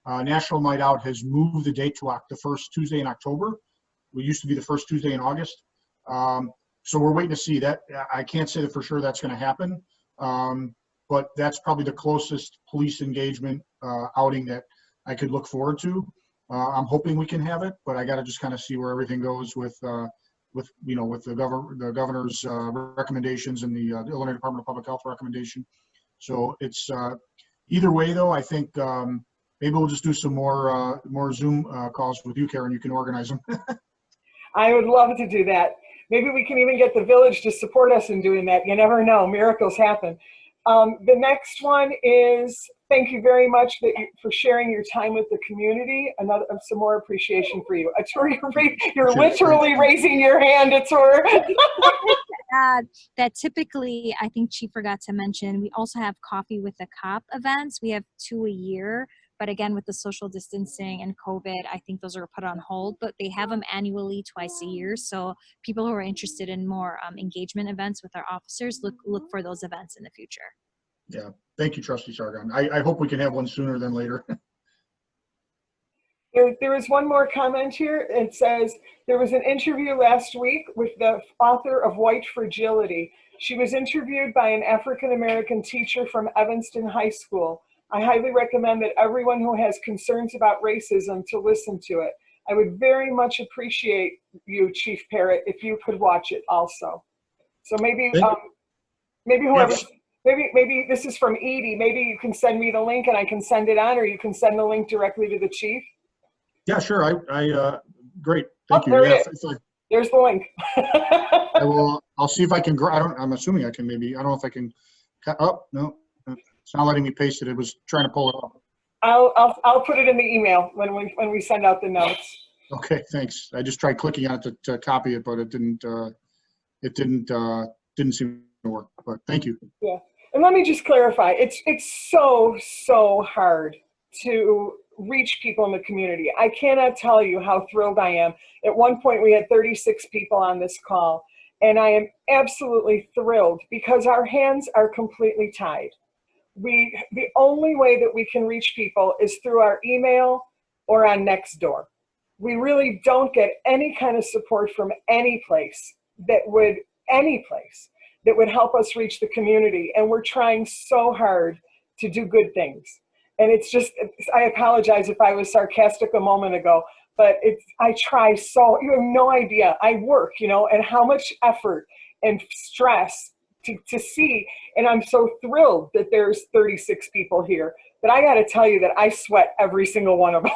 National Night Out has moved the date to the first Tuesday in October. We used to be the first Tuesday in August. So we're waiting to see that. I can't say that for sure that's going to happen, but that's probably the closest police engagement outing that I could look forward to. I'm hoping we can have it, but I got to just kind of see where everything goes with the governor's recommendations and the Illinois Department of Public Health recommendation. So it's either way, though. I think maybe we'll just do some more Zoom calls with you, Karen. You can organize them. I would love to do that. Maybe we can even get the village to support us in doing that. You never know. Miracles happen. The next one is, thank you very much for sharing your time with the community. Some more appreciation for you. Atur, you're literally raising your hand, Atur. Add that typically, I think Chief forgot to mention, we also have Coffee with the Cop events. We have 2 a year. But again, with the social distancing and COVID, I think those are put on hold, but they have them annually twice a year. So people who are interested in more engagement events with our officers, look for those events in the future. Yeah. Thank you, Trustee Sargon. I hope we can have one sooner than later. There is one more comment here. It says, there was an interview last week with the author of White Fragility. She was interviewed by an African-American teacher from Evanston High School. I highly recommend that everyone who has concerns about racism to listen to it. I would very much appreciate you, Chief Parrott, if you could watch it also. So maybe whoever, Yes. maybe this is from Edie. Maybe you can send me the link and I can send it on, or you can send the link directly to the chief. Yeah, sure. Great. Thank you. There Yeah, it is. There's the link. I'll see if I can. I'm assuming I can. Maybe I don't know if I can. Oh no. It's not letting me paste it. It was trying to pull it off. I'll put it in the email when we send out the notes. Okay, thanks. I just tried clicking on it to copy it, but it didn't seem to work. But thank you. Yeah, and let me just clarify. It's so hard to reach people in the community. I cannot tell you how thrilled I am. At one point, we had 36 people on this call, and I am absolutely thrilled because our hands are completely tied. The only way that we can reach people is through our email or on Nextdoor. We really don't get any kind of support from any place that would help us reach the community. And we're trying so hard to do good things. And it's just, I apologize if I was sarcastic a moment ago, but I try so, you have no idea. I work, and how much effort and stress to see, and I'm so thrilled that there's 36 people here. But I got to tell you that I sweat every single one of them.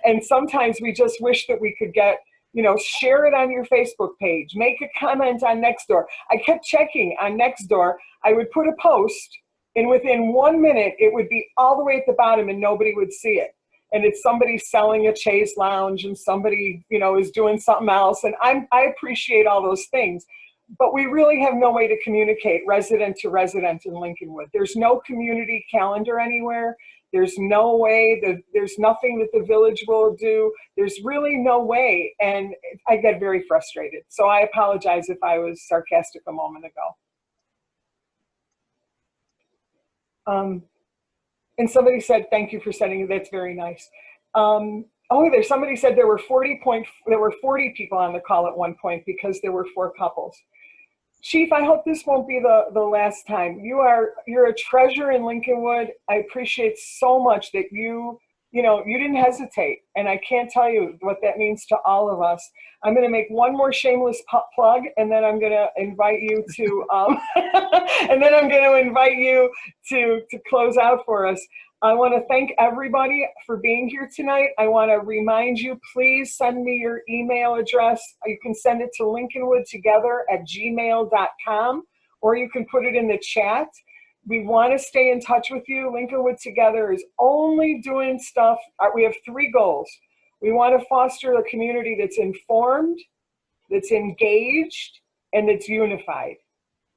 And sometimes we just wish that we could get, share it on your Facebook page, make a comment on Nextdoor. I kept checking on Nextdoor. I would put a post, and within 1 minute, it would be all the way at the bottom, and nobody would see it. And it's somebody selling a chaise lounge, and somebody, is doing something else. And I appreciate all those things. But we really have no way to communicate resident to resident in Lincolnwood. There's no community calendar anywhere. There's no way, there's nothing that the village will do. There's really no way, and I get very frustrated. So I apologize if I was sarcastic a moment ago. And somebody said, thank you for sending it, that's very nice. Somebody said there were 40 people on the call at one point because there were 4 couples. Chief, I hope this won't be the last time. You're a treasure in Lincolnwood. I appreciate so much that you didn't hesitate, and I can't tell you what that means to all of us. I'm going to make one more shameless plug, and then I'm going to invite you to, to close out for us. I want to thank everybody for being here tonight. I want to remind you, please send me your email address. You can send it to lincolnwoodtogether@gmail.com, or you can put it in the chat. We want to stay in touch with you. Lincolnwood Together is only doing stuff. We have 3 goals. We want to foster a community that's informed, that's engaged, and that's unified.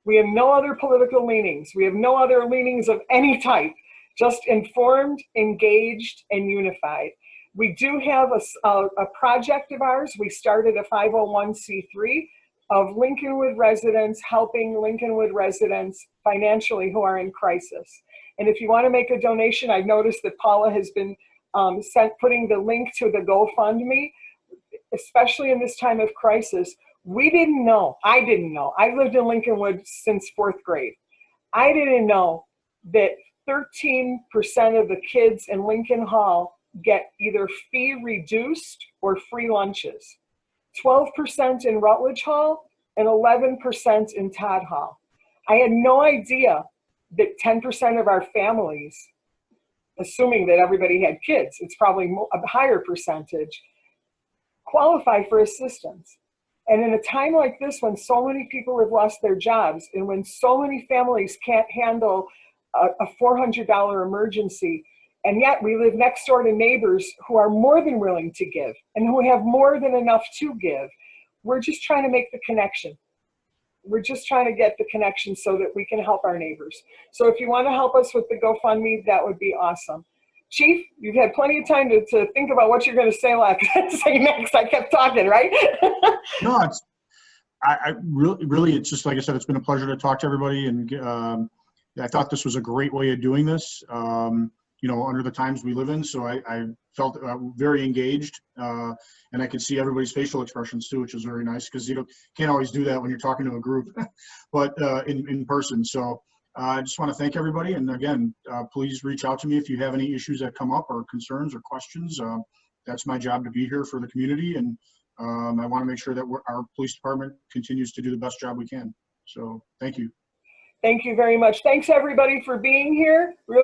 We have no other political leanings. We have no other leanings of any type, just informed, engaged, and unified. We do have a project of ours. We started a 501c3 of Lincolnwood residents, helping Lincolnwood residents financially who are in crisis. And if you want to make a donation, I've noticed that Paula has been putting the link to the GoFundMe, especially in this time of crisis. We didn't know, I didn't know. I've lived in Lincolnwood since 4th grade. I didn't know that 13% of the kids in Lincoln Hall get either fee reduced or free lunches. 12% in Rutledge Hall and 11% in Todd Hall. I had no idea that 10% of our families, assuming that everybody had kids, it's probably a higher percentage, qualify for assistance. And in a time like this, when so many people have lost their jobs and when so many families can't handle a $400 emergency, and yet we live next door to neighbors who are more than willing to give and who have more than enough to give, we're just trying to make the connection. We're just trying to get the connection so that we can help our neighbors. So if you want to help us with the GoFundMe, that would be awesome. Chief, you've had plenty of time to think about what you're going to say next. I kept talking, right? No, I really, it's just like I said, it's been a pleasure to talk to everybody, and I thought this was a great way of doing this. Under the times we live in, so I felt very engaged, and I could see everybody's facial expressions too, which is very nice, because you can't always do that when you're talking to a group, but in person. So I just want to thank everybody, and again, please reach out to me if you have any issues that come up or concerns or questions. That's my job, to be here for the community, and I want to make sure that our police department continues to do the best job we can. So thank you. Thank you very much. Thanks everybody for being here. Really